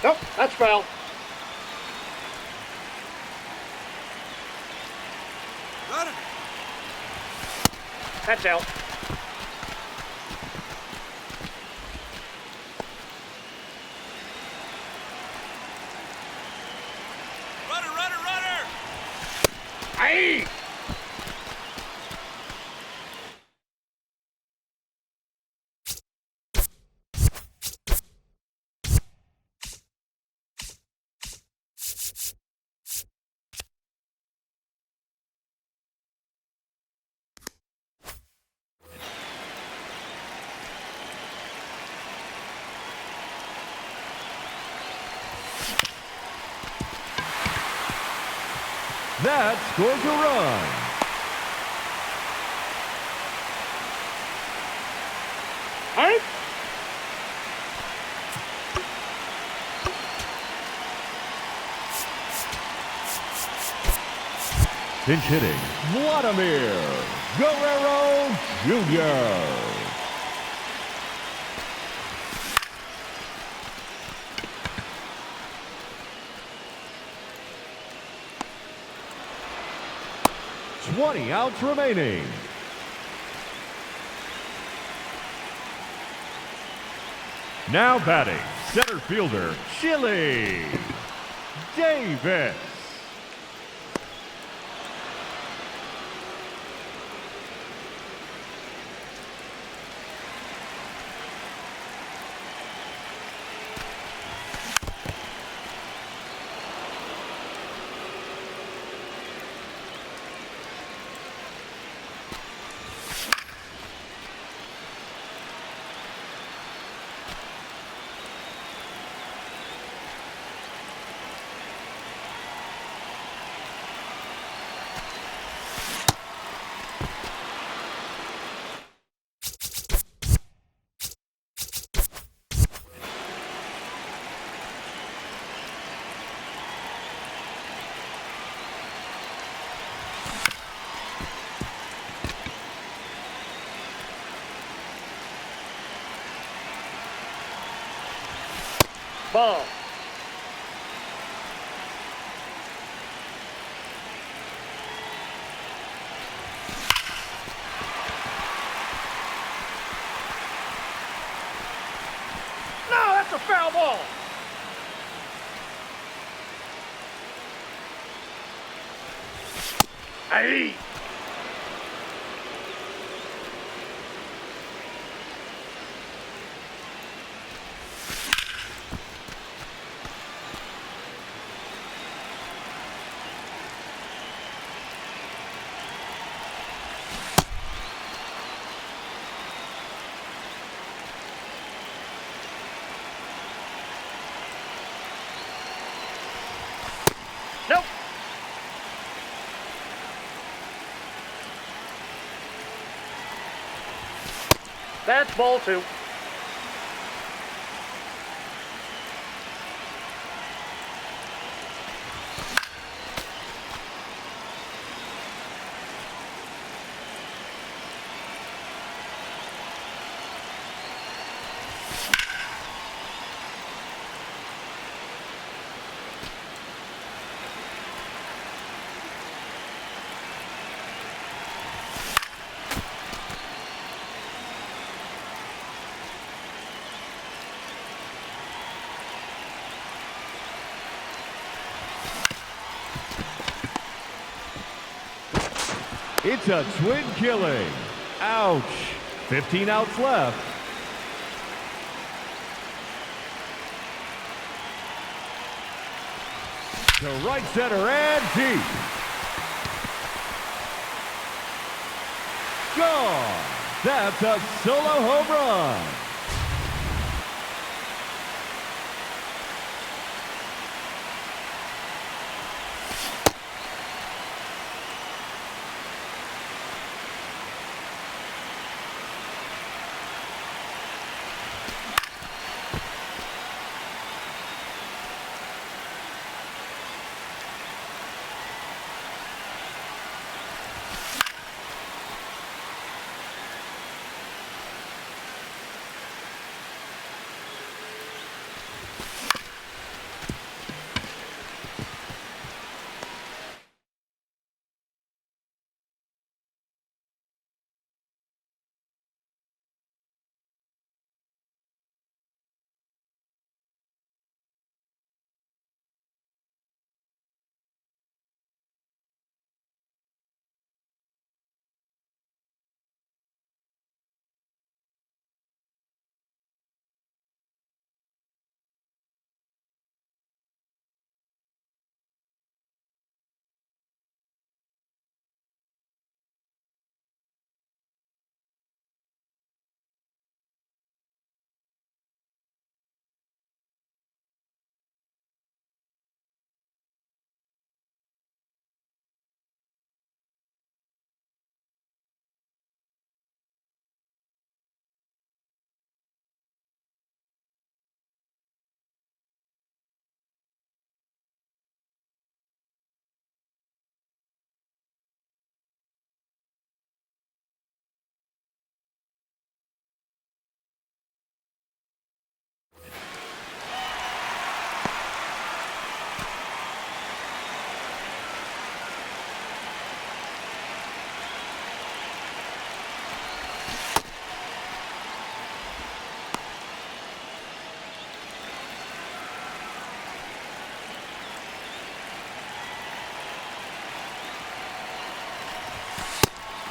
[SPEAKER 3] Nope, that's foul. That's out.
[SPEAKER 2] Runner!
[SPEAKER 3] Aye!
[SPEAKER 4] That scores a run.
[SPEAKER 3] Aye?
[SPEAKER 4] Pinch hitting, Vladimir Guerrero Jr. .20 outs remaining. Now batting, center fielder, Chili Davis.
[SPEAKER 3] Ball. No, that's a foul ball. Aye. Nope. That's ball 2.
[SPEAKER 4] It's a twin killing. Ouch. 15 outs left. To right center and deep. Gone. That's a solo home run.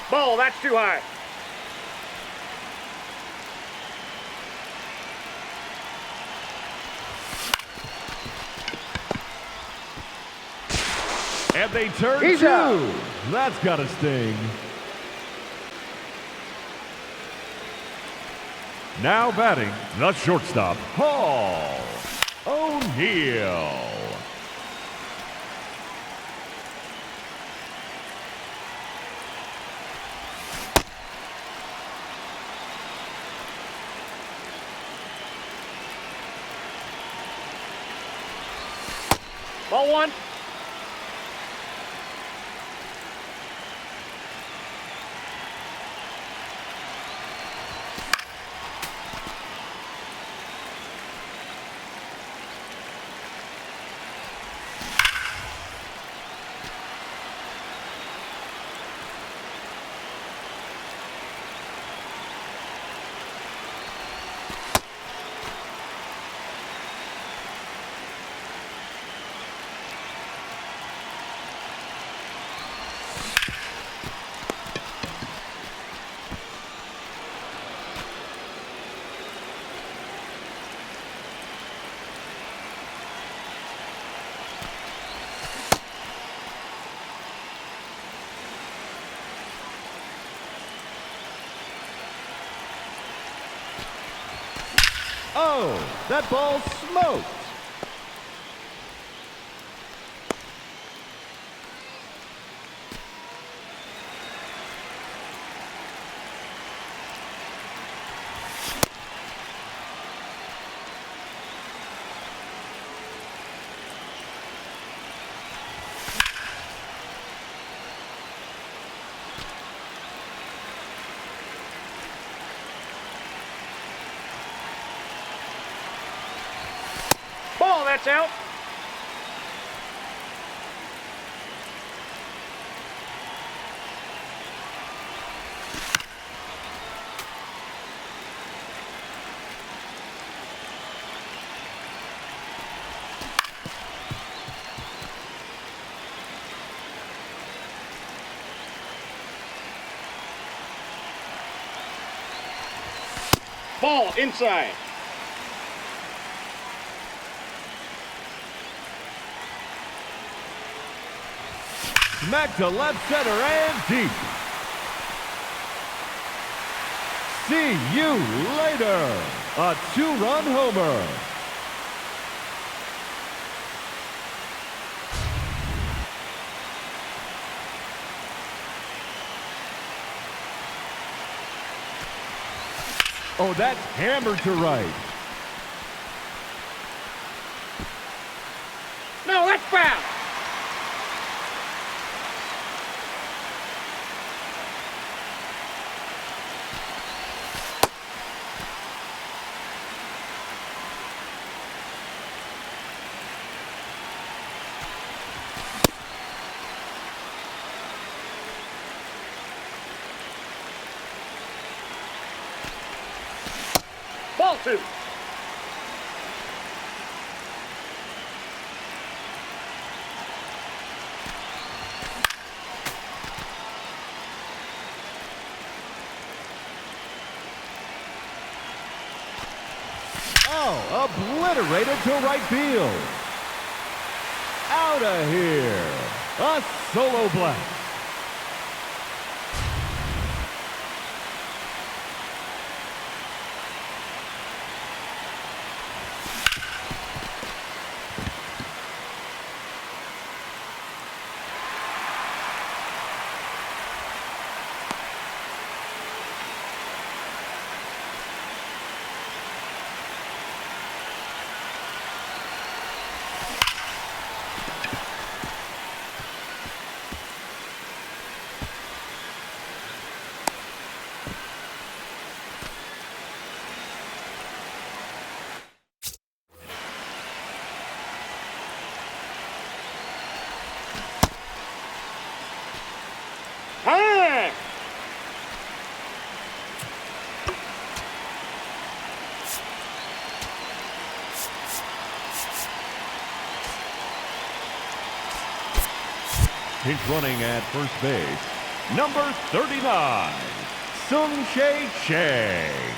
[SPEAKER 3] Ball, that's too high.
[SPEAKER 4] And they turn
[SPEAKER 3] He's
[SPEAKER 4] two.
[SPEAKER 3] out.
[SPEAKER 4] That's got to sting. Now batting, the shortstop, Paul O'Neill.
[SPEAKER 3] Ball 1.
[SPEAKER 4] Oh, that ball smoked.
[SPEAKER 3] Ball, that's out. Ball inside.
[SPEAKER 4] Smack to left center and deep. See you later. A two-run homer. Oh, that's hammered to right.
[SPEAKER 3] No, that's foul. Ball 2.
[SPEAKER 4] Oh, obliterated to right field. Out of here. A solo blast.
[SPEAKER 3] Time.
[SPEAKER 4] Pinch running at first base, number 39, Sung Shae Chang.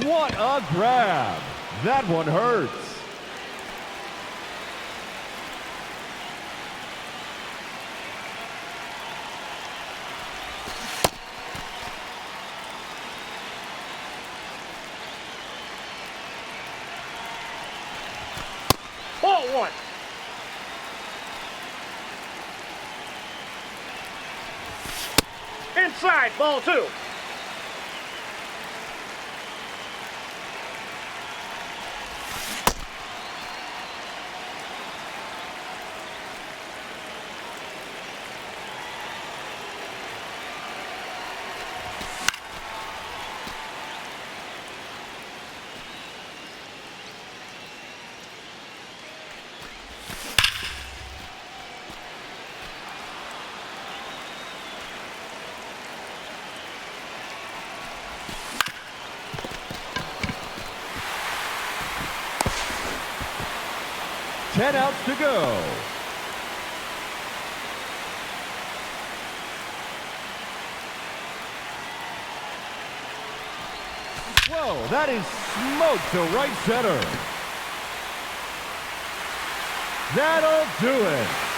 [SPEAKER 4] What a grab! That one hurts.
[SPEAKER 3] Ball 1. Inside, ball 2.
[SPEAKER 4] Ten outs to go. Whoa, that is smoked to right center. That'll do it.